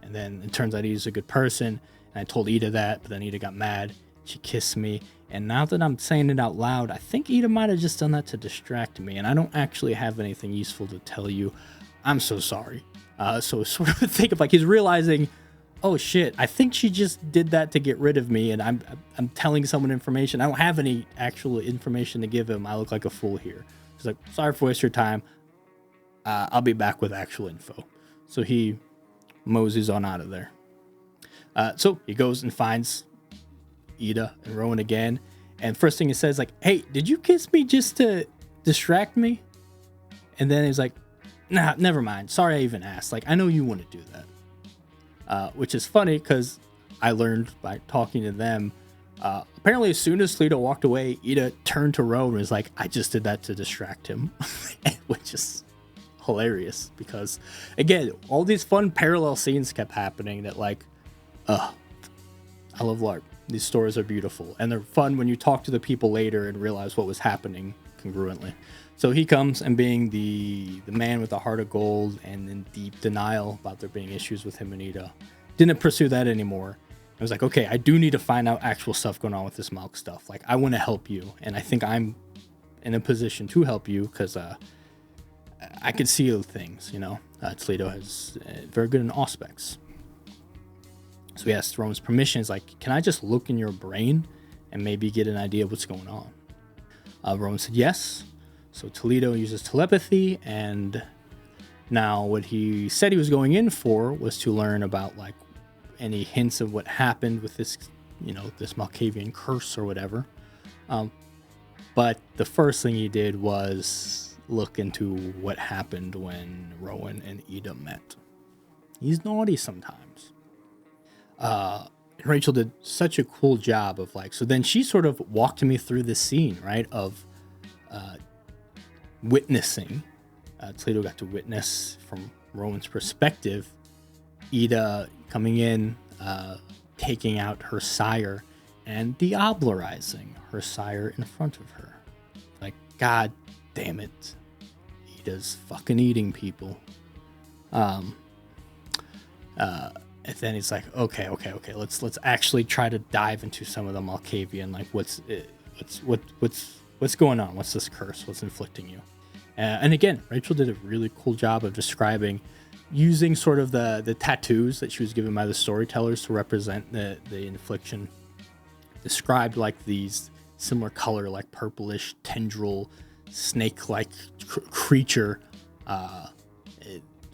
Speaker 1: and then it turns out Ida's a good person, and I told Ida that, but then Ida got mad, she kissed me, and now that I'm saying it out loud, I think Ida might have just done that to distract me, and I don't actually have anything useful to tell you. I'm so sorry. So sort of think of, like, he's realizing, oh shit, I think she just did that to get rid of me, and I'm telling someone information. I don't have any actual information to give him. I look like a fool here. He's like, sorry for wasting your time. I'll be back with actual info. So he moseys on out of there. So he goes and finds Ida and Rowan again, and first thing he says, like, hey, did you kiss me just to distract me? And then he's like, nah, never mind, sorry I even asked, like, I know you want to do that. Which is funny because I learned by talking to them, apparently as soon as Toledo walked away, Ida turned to Rowan and was like, I just did that to distract him. Which is hilarious because, again, all these fun parallel scenes kept happening that, like, I love LARP. These stories are beautiful, and they're fun when you talk to the people later and realize what was happening congruently. So he comes, and being the man with the heart of gold and in deep denial about there being issues with him and Ida, didn't pursue that anymore. I was like, okay, I do need to find out actual stuff going on with this Malk stuff. Like, I want to help you, and I think I'm in a position to help you because I can see things, Toledo has very good in aspects. So he asked Rowan's permission. He's like, can I just look in your brain and maybe get an idea of what's going on? Rowan said yes. So Toledo uses telepathy, and now what he said he was going in for was to learn about, like, any hints of what happened with this, this Malkavian curse or whatever. But the first thing he did was look into what happened when Rowan and Ida met. He's naughty sometimes. Rachel did such a cool job of like, so then she sort of walked me through this scene, right, of witnessing. Toledo got to witness from Rowan's perspective, Ida coming in, taking out her sire and diablerizing her sire in front of her. Like, God damn it, Ida's fucking eating people. And then he's like, okay, let's actually try to dive into some of the Malkavian. Like, what's going on? What's this curse? What's inflicting you? And again, Rachel did a really cool job of describing, using sort of the tattoos that she was given by the storytellers to represent the infliction. Described like these similar color, like purplish tendril, snake-like creature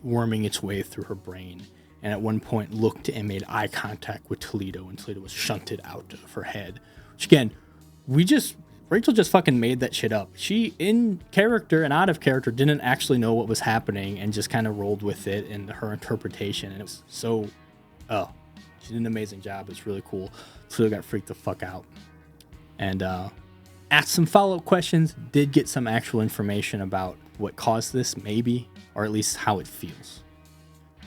Speaker 1: worming its way through her brain. And at one point looked and made eye contact with Toledo, and Toledo was shunted out of her head. Which again, Rachel just fucking made that shit up. She, in character and out of character, didn't actually know what was happening and just kind of rolled with it in her interpretation. And it was so, she did an amazing job. It's really cool. Toledo got freaked the fuck out. And asked some follow-up questions, did get some actual information about what caused this, maybe, or at least how it feels.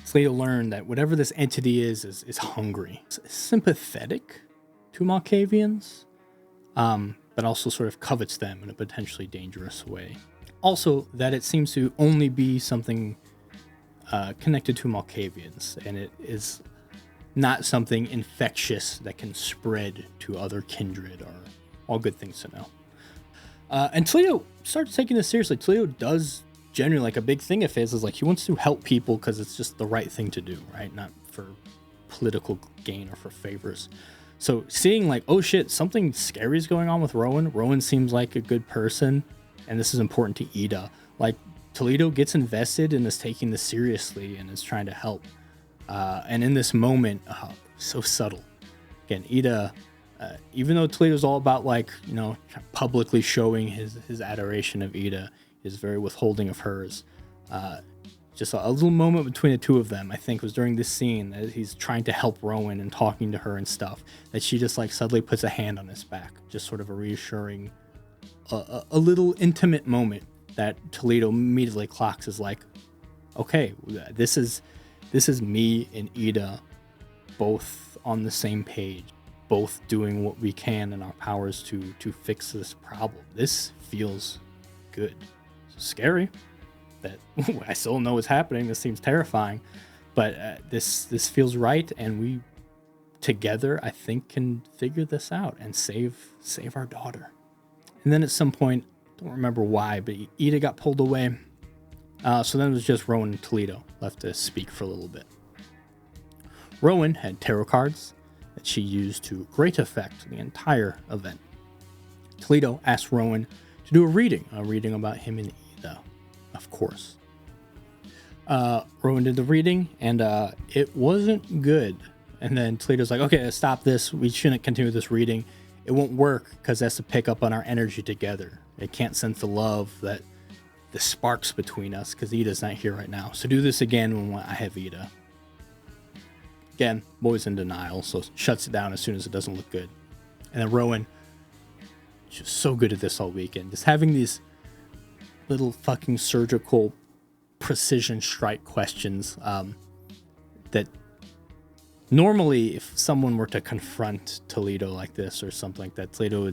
Speaker 1: Toledo learned that whatever this entity is hungry. It's sympathetic to Malkavians, but also sort of covets them in a potentially dangerous way. Also, that it seems to only be something connected to Malkavians, and it is not something infectious that can spread to other kindred, or all good things to know. And Toledo starts taking this seriously. Toledo does generally, like, a big thing of his is like he wants to help people because it's just the right thing to do, right? Not for political gain or for favors. So seeing like, oh shit, something scary is going on with Rowan. Rowan seems like a good person, and this is important to Ida. Like, Toledo gets invested and is taking this seriously and is trying to help. And in this moment, so subtle. Again, Ida, even though Toledo's all about like, you know, publicly showing his adoration of Ida, is very withholding of hers. Just a little moment between the two of them, I think, was during this scene that he's trying to help Rowan and talking to her and stuff, that she just like suddenly puts a hand on his back, just sort of a reassuring, a little intimate moment that Toledo immediately clocks as like, okay, this is me and Ida both on the same page, both doing what we can in our powers to fix this problem. This feels good. Scary that I still know what's happening. This seems terrifying, but this feels right, and we together, I think, can figure this out and save our daughter. And then at some point, don't remember why, but Ida got pulled away. So then it was just Rowan and Toledo left to speak for a little bit. Rowan had tarot cards that she used to great effect the entire event. Toledo asked Rowan to do a reading about him and Ida, of course. Rowan did the reading, and it wasn't good. And then Toledo's like, okay, stop this. We shouldn't continue this reading. It won't work because it has to pick up on our energy together. It can't sense the love, that the sparks between us, because Ida's not here right now. So do this again when I have Ida. Again, boy's in denial, so shuts it down as soon as it doesn't look good. And then Rowan, just so good at this all weekend, just having these little fucking surgical precision strike questions that normally if someone were to confront Toledo like this or something like that, Toledo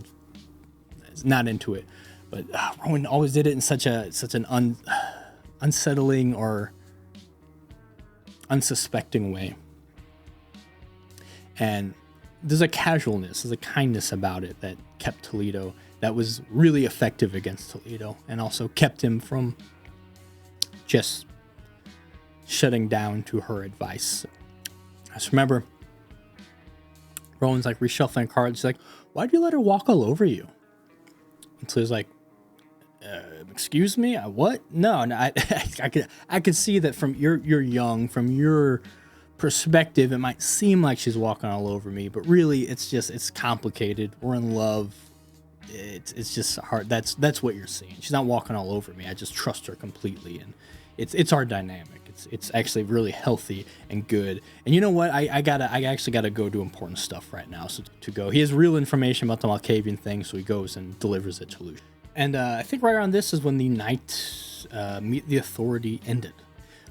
Speaker 1: is not into it. But Rowan always did it in such an unsettling or unsuspecting way. And there's a casualness, there's a kindness about it that kept Toledo, that was really effective against Toledo, and also kept him from just shutting down to her advice. I just remember Rowan's like reshuffling cards. She's like, why'd you let her walk all over you? And Toledo's like, excuse me? What? No, I could see that from you're young, from your perspective, it might seem like she's walking all over me, but really it's complicated. We're in love. It's just hard. That's what you're seeing. She's not walking all over me. I just trust her completely, and it's our dynamic. It's actually really healthy and good. And you know what? I actually gotta go do important stuff right now. So to go, he has real information about the Malkavian thing, so he goes and delivers it to Lucian. And I think right around this is when the night Meet the Authority ended.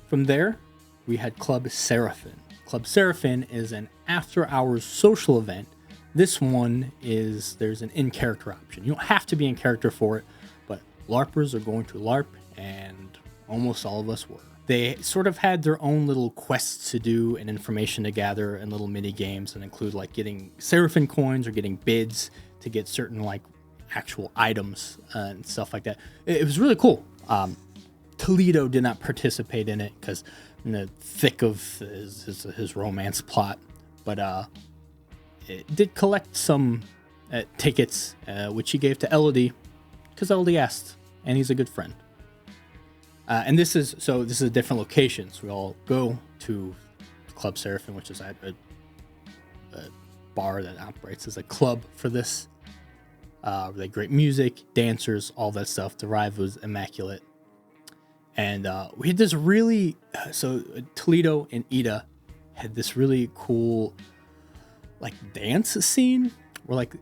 Speaker 1: From there, we had Club Serafin. Club Serafin is an after-hours social event. This one is, there's an in-character option. You don't have to be in character for it, but LARPers are going to LARP, and almost all of us were. They sort of had their own little quests to do and information to gather and little mini games that include like getting Serafin coins or getting bids to get certain like actual items and stuff like that. It was really cool. Toledo did not participate in it because in the thick of his romance plot, but it did collect some tickets, which he gave to Elodie because Elodie asked, and he's a good friend. And this is a different location. So we all go to Club Serafin, which is a bar that operates as a club for this. Really great music, dancers, all that stuff. The vibe was immaculate. And we had this really, Toledo and Ida had this really cool, like, dance scene where, like,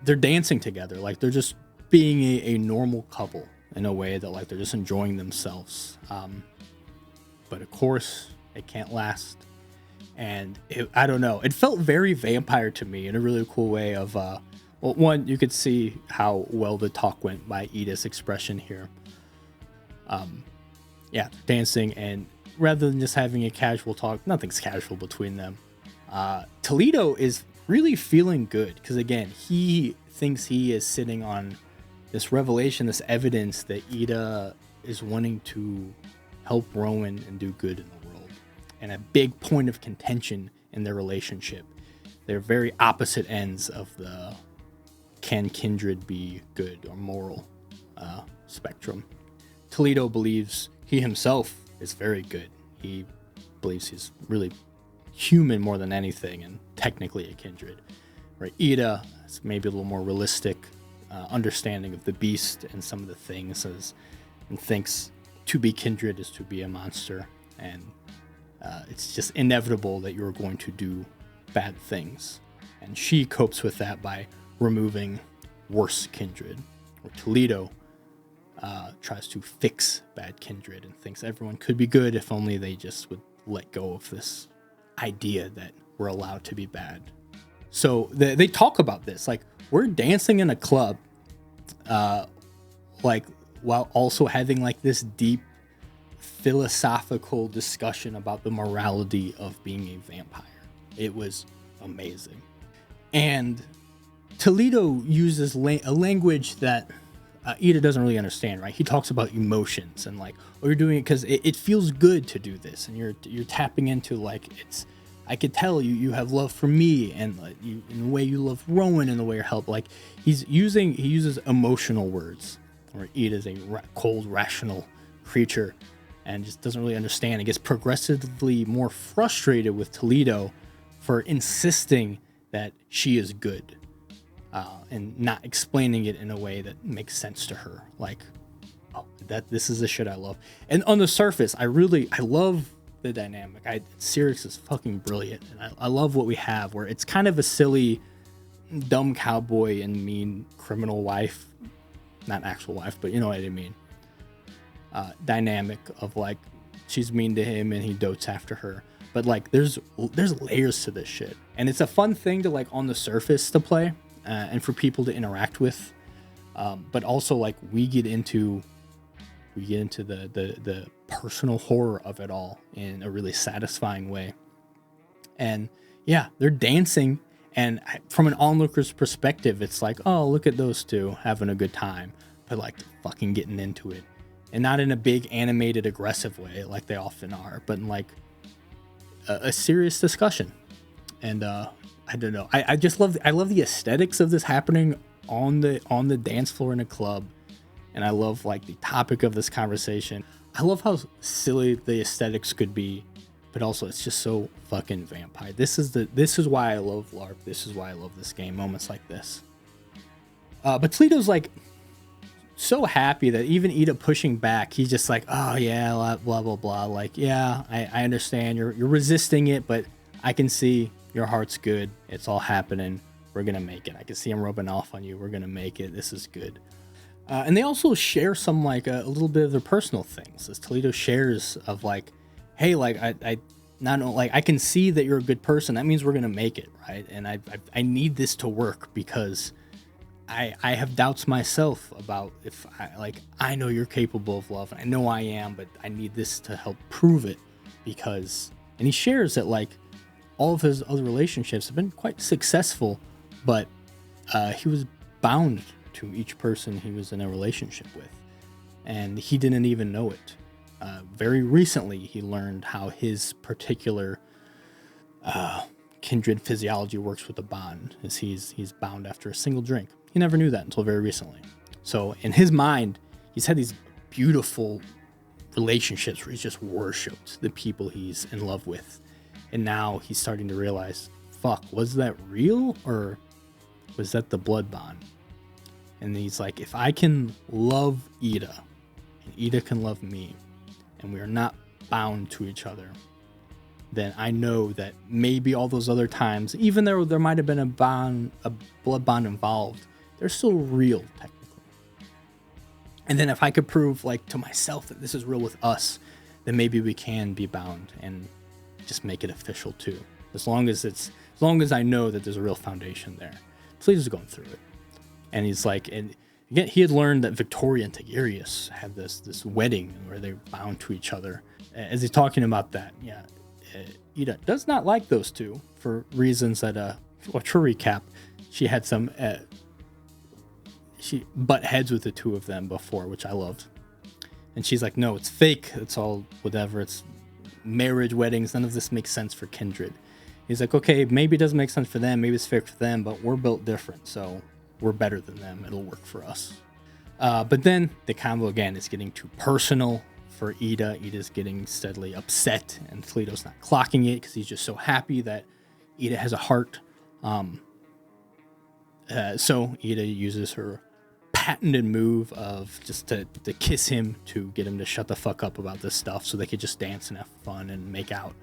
Speaker 1: they're dancing together. Like, they're just being a normal couple in a way that, like, they're just enjoying themselves. But, of course, it can't last. And I don't know. It felt very vampire to me in a really cool way of, well, one, you could see how well the talk went by Ida's expression here. Yeah, dancing, and rather than just having a casual talk, nothing's casual between them. Toledo is really feeling good because, again, he thinks he is sitting on this revelation, this evidence that Ida is wanting to help Rowan and do good in the world, and a big point of contention in their relationship. They're very opposite ends of the can kindred be good or moral spectrum. Toledo believes he himself is very good. He believes he's really human more than anything and technically a kindred. Right? Ida is maybe a little more realistic understanding of the beast and some of the things, and thinks to be kindred is to be a monster, and it's just inevitable that you're going to do bad things. And she copes with that by removing worse kindred. Or Toledo tries to fix bad kindred and thinks everyone could be good if only they just would let go of this idea that we're allowed to be bad. So they talk about this, like, we're dancing in a club, like, while also having like this deep philosophical discussion about the morality of being a vampire. It was amazing. And Toledo uses a language that Ida doesn't really understand, right? He talks about emotions and like, oh, you're doing it because it feels good to do this, and you're tapping into, like, it's, I could tell you have love for me, and like, you, in the way you love Rowan, and the way you help. Like, he uses emotional words. Or Ida's a cold, rational creature, and just doesn't really understand. It gets progressively more frustrated with Toledo for insisting that she is good. And not explaining it in a way that makes sense to her. Like, oh, this is the shit I love. And on the surface, I love the dynamic. Sirius is fucking brilliant. And I love what we have, where it's kind of a silly, dumb cowboy and mean criminal wife. Not actual wife, but you know what I mean. Dynamic of, like, she's mean to him and he dotes after her. But, like, there's layers to this shit. And it's a fun thing to, like, on the surface to play. And for people to interact with, but also, like, we get into the personal horror of it all in a really satisfying way. And yeah, they're dancing, and from an onlooker's perspective, it's like, oh, look at those two having a good time, but, like, fucking getting into it, and not in a big animated aggressive way like they often are, but in, like, a serious discussion. And I don't know. I just love the aesthetics of this happening on the dance floor in a club, and I love, like, the topic of this conversation. I love how silly the aesthetics could be, but also it's just so fucking vampire. This is why I love LARP. This is why I love this game. Moments like this. But Toledo's, like, so happy that even Ida pushing back, he's just like, oh yeah, blah blah blah. Like, yeah, I understand you're resisting it, but I can see your heart's good. It's all happening. We're gonna make it. I can see him rubbing off on you. We're gonna make it. This is good. And they also share some like a little bit of their personal things. As Toledo shares of like, hey, like I not like I can see that you're a good person. That means we're gonna make it, right? And I need this to work because I have doubts myself about if I know you're capable of love. And I know I am, but I need this to help prove it because. And he shares that like all of his other relationships have been quite successful, but he was bound to each person he was in a relationship with, and he didn't even know it. Very recently, he learned how his particular kindred physiology works with a bond, as he's bound after a single drink. He never knew that until very recently. So in his mind, he's had these beautiful relationships where he's just worshipped the people he's in love with. And now he's starting to realize, fuck, was that real or was that the blood bond? And he's like, if I can love Ida and Ida can love me and we are not bound to each other, then I know that maybe all those other times, even though there might have been a blood bond involved, they're still real technically. And then if I could prove like to myself that this is real with us, then maybe we can be bound and just make it official too. As long as I know that there's a real foundation there. Toledo's going through it. And he's like, and again, he had learned that Victoria and Tigurius had this wedding where they're bound to each other. As he's talking about that, yeah, Ida does not like those two for reasons that, well, to recap, she had some, she butt heads with the two of them before, which I loved. And she's like, no, it's fake. It's all whatever. It's marriage, weddings. None of this makes sense for kindred. He's like, okay, maybe it doesn't make sense for them. Maybe it's fake for them, but we're built different. So we're better than them. It'll work for us. But then the combo again is getting too personal for Ida. Ida's getting steadily upset, and Toledo's not clocking it because he's just so happy that Ida has a heart. So Ida uses her patented move of just to kiss him to get him to shut the fuck up about this stuff so they could just dance and have fun and make out.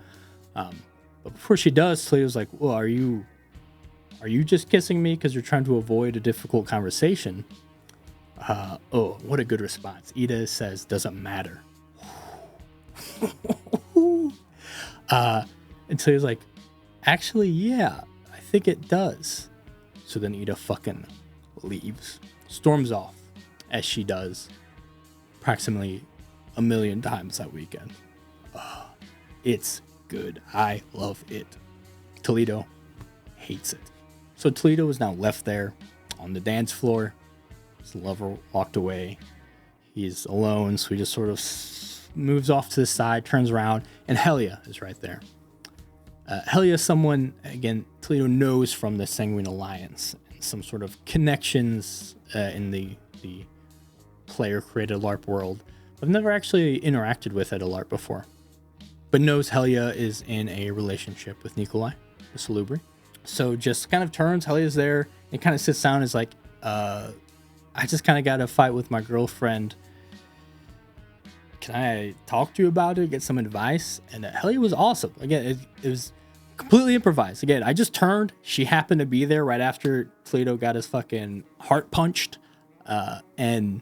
Speaker 1: But before she does, Toledo's like, well, are you just kissing me because you're trying to avoid a difficult conversation? Oh, what a good response. Ida says, doesn't matter. And Toledo's like, actually, yeah, I think it does. So then Ida fucking leaves. Storms off, as she does approximately 1 million times that weekend. It's good. I love it. Toledo hates it. So Toledo is now left there on the dance floor. His lover walked away. He's alone, so he just sort of moves off to the side, turns around, and Helia is right there. Helia is someone, again, Toledo knows from the Sanguine Alliance and some sort of connections in the player-created LARP world. I've never actually interacted with at a LARP before, but knows Helia is in a relationship with Nikolai, the Salubri. So just kind of turns, Helia's there, and kind of sits down and is like, I just kind of got a fight with my girlfriend. Can I talk to you about it, get some advice? And Helia was awesome. Again, it was completely improvised. Again, I just turned. She happened to be there right after Toledo got his fucking heart punched, and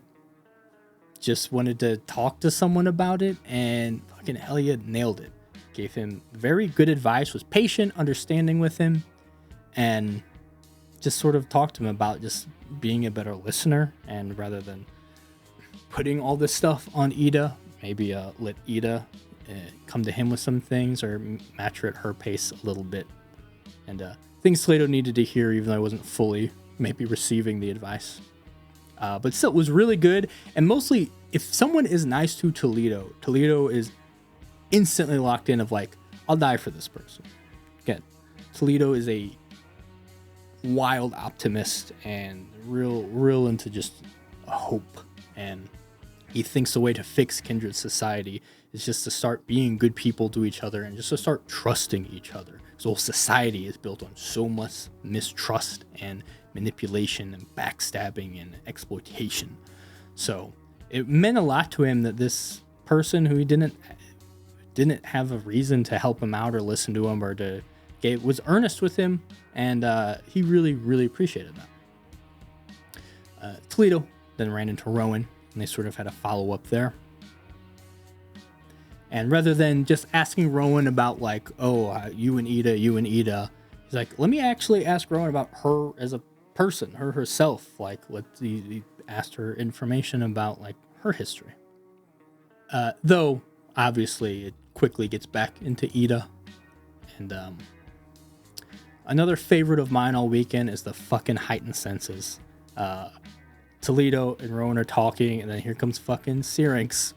Speaker 1: just wanted to talk to someone about it. And fucking Helia nailed it. Gave him very good advice, was patient, understanding with him, and just sort of talked to him about just being a better listener. And rather than putting all this stuff on Ida, maybe let Ida come to him with some things or match her at her pace a little bit. And things Toledo needed to hear, even though I wasn't fully maybe receiving the advice. But still, it was really good. And mostly, if someone is nice to Toledo, Toledo is instantly locked in of like, I'll die for this person. Again, Toledo is a wild optimist and real into just hope. And he thinks the way to fix kindred society is just to start being good people to each other and just to start trusting each other. So whole society is built on so much mistrust and manipulation and backstabbing and exploitation. So it meant a lot to him that this person who he didn't have a reason to help him out or listen to him or was earnest with him, and he really appreciated that. Toledo then ran into Rowan, and they sort of had a follow-up there. And rather than just asking Rowan about like, you and Ida, he's like, let me actually ask Rowan about her as a person, her herself. Like, he asked her information about like her history. Though obviously it quickly gets back into Ida. And another favorite of mine all weekend is the fucking heightened senses. Toledo and Rowan are talking, and then here comes fucking Syrinx,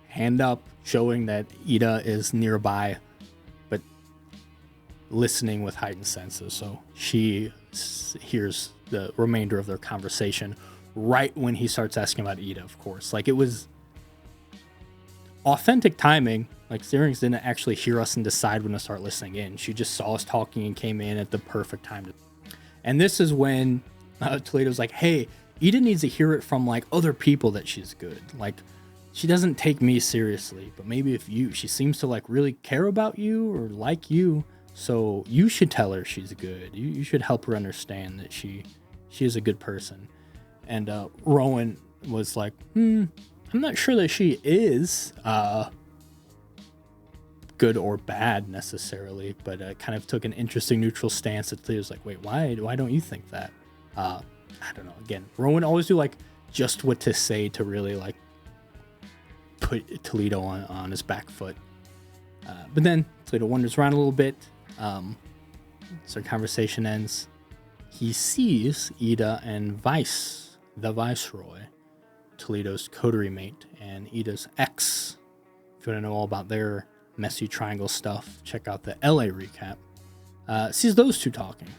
Speaker 1: hand up, showing that Ida is nearby, but listening with heightened senses. So she hears the remainder of their conversation right when he starts asking about Ida, of course. Like, it was authentic timing. Like, Syrinx didn't actually hear us and decide when to start listening in. She just saw us talking and came in at the perfect time. And this is when Toledo's like, hey, Ida needs to hear it from like other people that she's good. Like, she doesn't take me seriously, but maybe if she seems to like really care about you or like you, so you should tell her she's good. You should help her understand that she is a good person. And Rowan was like, I'm not sure that she is good or bad necessarily, but kind of took an interesting neutral stance. That he was like, wait, why don't you think that? I don't know. Again, Rowan always do like just what to say to really like put Toledo on his back foot. But then Toledo wanders around a little bit. So conversation ends. He sees Ida and the Viceroy, Toledo's coterie mate and Ida's ex. If you want to know all about their messy triangle stuff, check out the LA recap. Sees those two talking.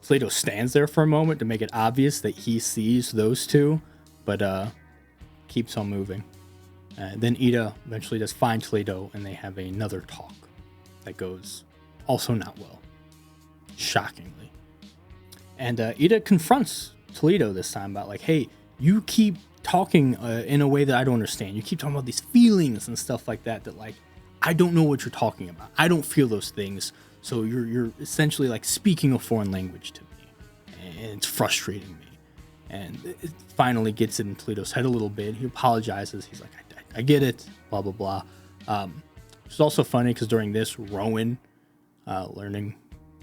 Speaker 1: Toledo stands there for a moment to make it obvious that he sees those two, but keeps on moving. Then Ida eventually does find Toledo, and they have another talk that goes also not well, shockingly. And Ida confronts Toledo this time about like, hey, you keep talking in a way that I don't understand. You keep talking about these feelings and stuff like that like I don't know what you're talking about. I don't feel those things. So you're essentially like speaking a foreign language to me, and it's frustrating me. And it finally gets in Toledo's head a little bit. He apologizes. He's like, I get it, blah, blah, blah. It's also funny because during this, Rowan, learning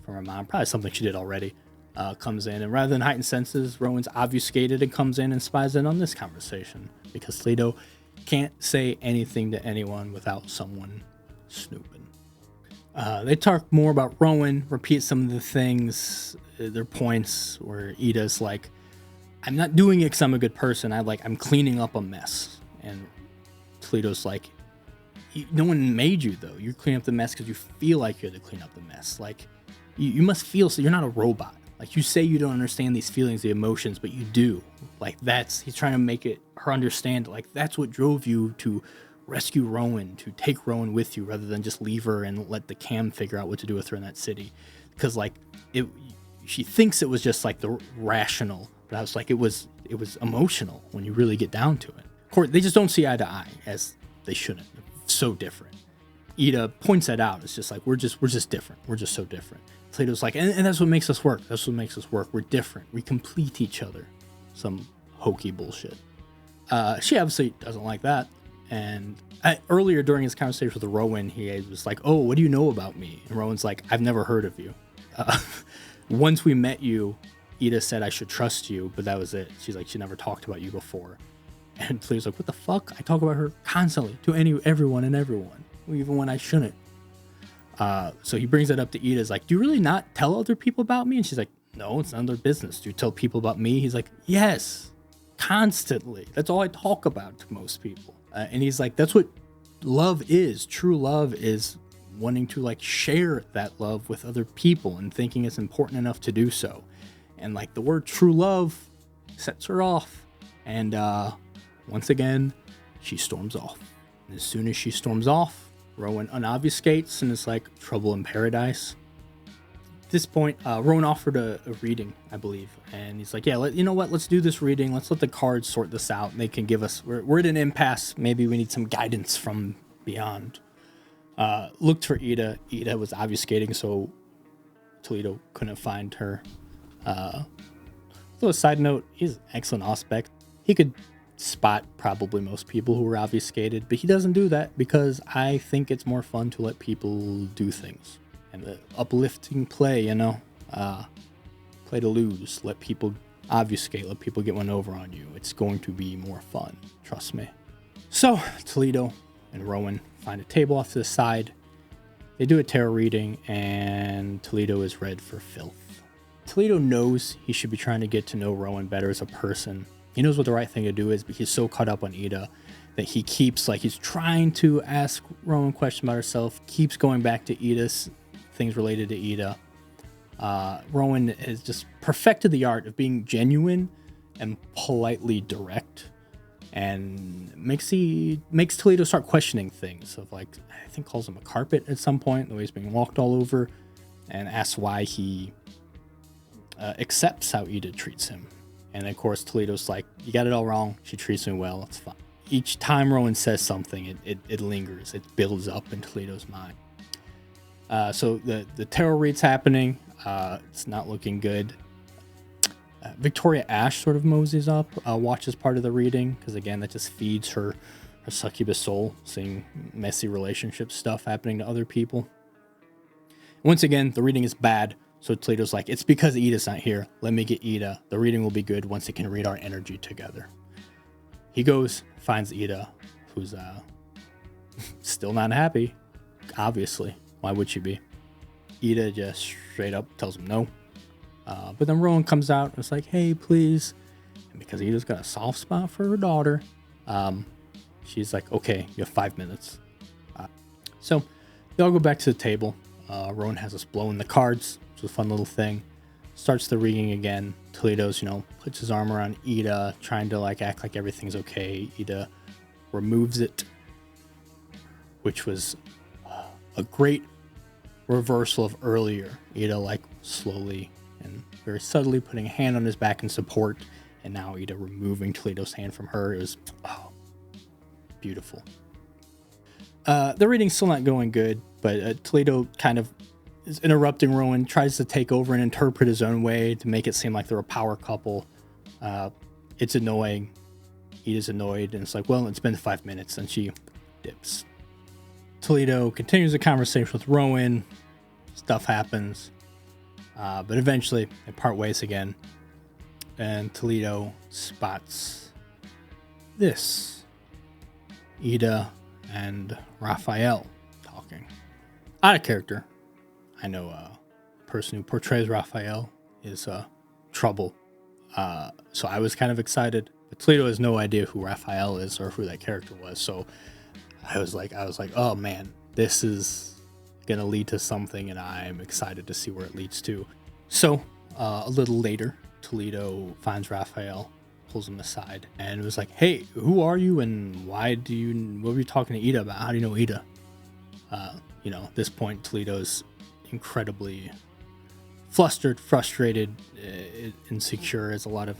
Speaker 1: from her mom, probably something she did already, comes in. And rather than heightened senses, Rowan's obfuscated and comes in and spies in on this conversation because Toledo can't say anything to anyone without someone snooping. They talk more about Rowan, repeat some of the things, their points, where Ida's like, I'm not doing it because I'm a good person. I'm cleaning up a mess. And Toledo's like, no one made you, though. You're cleaning up the mess because you feel like you're to clean up the mess. Like, you must feel, so you're not a robot. Like, you say you don't understand these feelings, the emotions, but you do. Like, he's trying to make her understand, like, that's what drove you to rescue Rowan, to take Rowan with you rather than just leave her and let the cam figure out what to do with her in that city. Because like she thinks it was just like the rational, but I was like, it was emotional when you really get down to it. Of course, they just don't see eye to eye, as they shouldn't. It's so different. Ida points that out. It's just like, we're just different. We're just so different. Plato's like, and that's what makes us work. That's what makes us work. We're different. We complete each other. Some hokey bullshit. She obviously doesn't like that. And earlier during his conversation with Rowan, he was like, oh, what do you know about me? And Rowan's like, I've never heard of you. Once we met you, Ida said I should trust you, but that was it. She's like, she never talked about you before. And Toledo's like, what the fuck? I talk about her constantly to everyone, even when I shouldn't. So he brings that up to Ida. He's like, do you really not tell other people about me? And she's like, no, it's none of their business. Do you tell people about me? He's like, yes, constantly. That's all I talk about to most people. And he's like, that's what love is. True love is wanting to like share that love with other people and thinking it's important enough to do so. And like the word true love sets her off. And once again, she storms off. And as soon as she storms off, Rowan unobfuscates and is like, trouble in paradise. this point, Rowan offered a reading, I believe, and he's like, "Yeah, you know what? Let's do this reading. Let's let the cards sort this out. And they can give us. We're at an impasse. Maybe we need some guidance from beyond." Looked for Ida. Ida was obfuscating, so Toledo couldn't find her. So a side note, he's an excellent aspect. He could spot probably most people who were obfuscated, but he doesn't do that because I think it's more fun to let people do things. And the uplifting play, play to lose, let people obfuscate, let people get one over on you. It's going to be more fun, trust me. So Toledo and Rowan find a table off to the side. They do a tarot reading, and Toledo is read for filth. Toledo knows he should be trying to get to know Rowan better as a person. He knows what the right thing to do is, but he's so caught up on Ida that he keeps, he's trying to ask Rowan questions about herself, keeps going back to Ida's things related to Ida. Rowan has just perfected the art of being genuine and politely direct, and makes Toledo start questioning things of I think calls him a carpet at some point, the way he's being walked all over, and asks why he accepts how Ida treats him. And of course Toledo's like, "You got it all wrong. She treats me well. It's fine." Each time Rowan says something, it lingers. It builds up in Toledo's mind. So the tarot read's happening. It's not looking good. Victoria Ash sort of moseys up, watches part of the reading, because again, that just feeds her succubus soul, seeing messy relationship stuff happening to other people. Once again, the reading is bad, so Toledo's like, "It's because Ida's not here. Let me get Ida. The reading will be good once it can read our energy together." He goes, finds Ida, who's still not happy, obviously. Why would she be? Ida just straight up tells him no. But then Rowan comes out and it's like, "Hey, please." And because Ida's got a soft spot for her daughter, she's like, "Okay, you have 5 minutes." So they all go back to the table. Rowan has us blowing the cards, which is a fun little thing. Starts the reading again. Toledo's, puts his arm around Ida, trying to act like everything's okay. Ida removes it, which was a great reversal of earlier. Ida slowly and very subtly putting a hand on his back in support, and now Ida removing Toledo's hand from her. It was beautiful. The reading's still not going good, but Toledo kind of is interrupting Rowan, tries to take over and interpret his own way to make it seem like they're a power couple. It's annoying. Ida's annoyed, and it's like, "Well, it's been 5 minutes," and she dips. Toledo continues the conversation with Rowan. Stuff happens. But eventually, they part ways again. And Toledo spots this. Ida and Raphael talking. Out of character. I know a person who portrays Raphael is trouble. So I was kind of excited. But Toledo has no idea who Raphael is or who that character was. So I was like, "Oh man, this is going to lead to something," and I'm excited to see where it leads to. So a little later, Toledo finds Raphael, pulls him aside, and was like, "Hey, who are you, and what were you talking to Ida about? How do you know Ida?" At this point, Toledo's incredibly flustered, frustrated, insecure. There's a lot of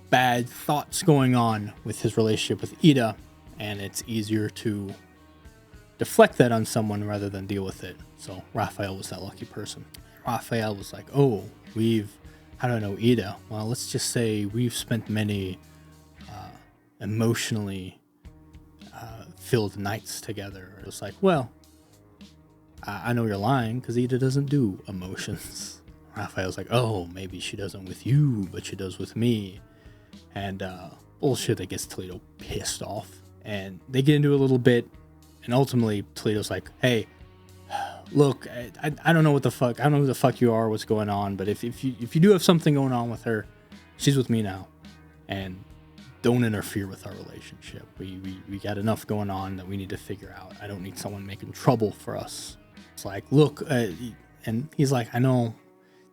Speaker 1: bad thoughts going on with his relationship with Ida, and it's easier to deflect that on someone rather than deal with it. So Raphael was that lucky person. Raphael was like, "Oh, how do I know Ida? Well, let's just say we've spent many emotionally filled nights together." It was like, "Well, I know you're lying because Ida doesn't do emotions." Raphael's like, "Oh, maybe she doesn't with you, but she does with me." And bullshit that gets Toledo pissed off. And they get into a little bit, and ultimately Toledo's like, "Hey, look, I don't know what the fuck, I don't know who the fuck you are, what's going on, but if you do have something going on with her, she's with me now, and don't interfere with our relationship. We got enough going on that we need to figure out. I don't need someone making trouble for us." It's like, "Look," and he's like, "I know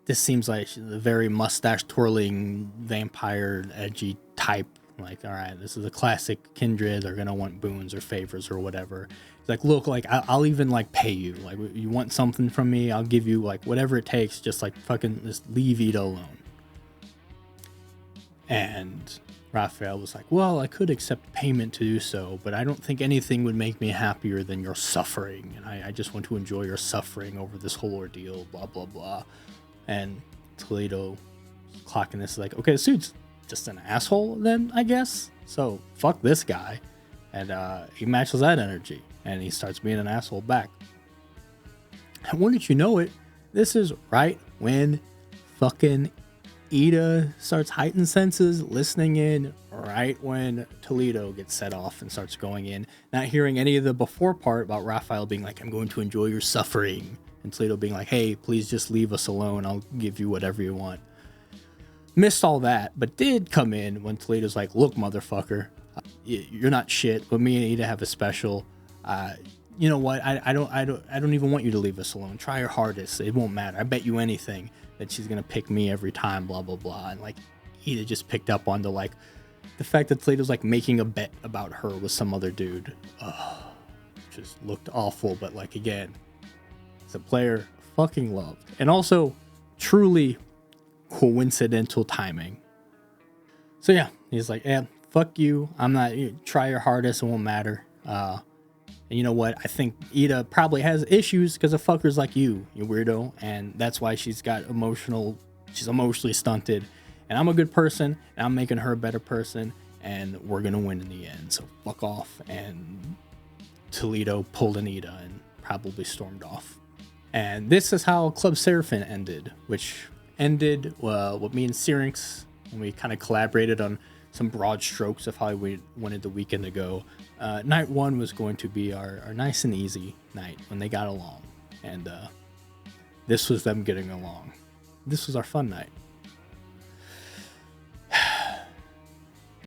Speaker 1: this seems like a very mustache twirling vampire edgy type. Like, all right, this is a classic kindred. They're gonna want boons or favors or whatever." Like, look, like I'll even like pay you. Like, you want something from me, I'll give you like whatever it takes. Just like fucking just leave Ida alone. And Raphael was like, well, I could accept payment to do so, but I don't think anything would make me happier than your suffering. And I just want to enjoy your suffering over this whole ordeal, blah, blah, blah. And Toledo clocking this like, okay, this dude's just an asshole then, I guess. So fuck this guy. And he matches that energy and he starts being an asshole back. And wouldn't you know it, this is right when fucking Ida starts heightened senses, listening in right when Toledo gets set off and starts going in, not hearing any of the before part about Raphael being like, I'm going to enjoy your suffering, and Toledo being like, hey, please just leave us alone, I'll give you whatever you want. Missed all that, but did come in when Toledo's like, look, motherfucker, you're not shit, but me and Ida have a special. You know what, I don't even want you to leave us alone. Try your hardest, it won't matter. I bet you anything that she's gonna pick me every time, blah blah blah. And like Ida just picked up on like the fact that Toledo's like making a bet about her with some other dude. Just looked awful, but like again, as a player, fucking loved. And also truly coincidental timing. So yeah, he's like, yeah, fuck you, I'm not, try your hardest, it won't matter. And you know what? I think Ida probably has issues because of fuckers like you weirdo. And that's why she's emotionally stunted. And I'm a good person, and I'm making her a better person, and we're going to win in the end. So fuck off. And Toledo pulled an Ida and probably stormed off. And this is how Club Serafin ended, which ended with me and Syrinx, and we kind of collaborated on some broad strokes of how we wanted the weekend to go. Night one was going to be our nice and easy night when they got along, and this was them getting along. This was our fun night.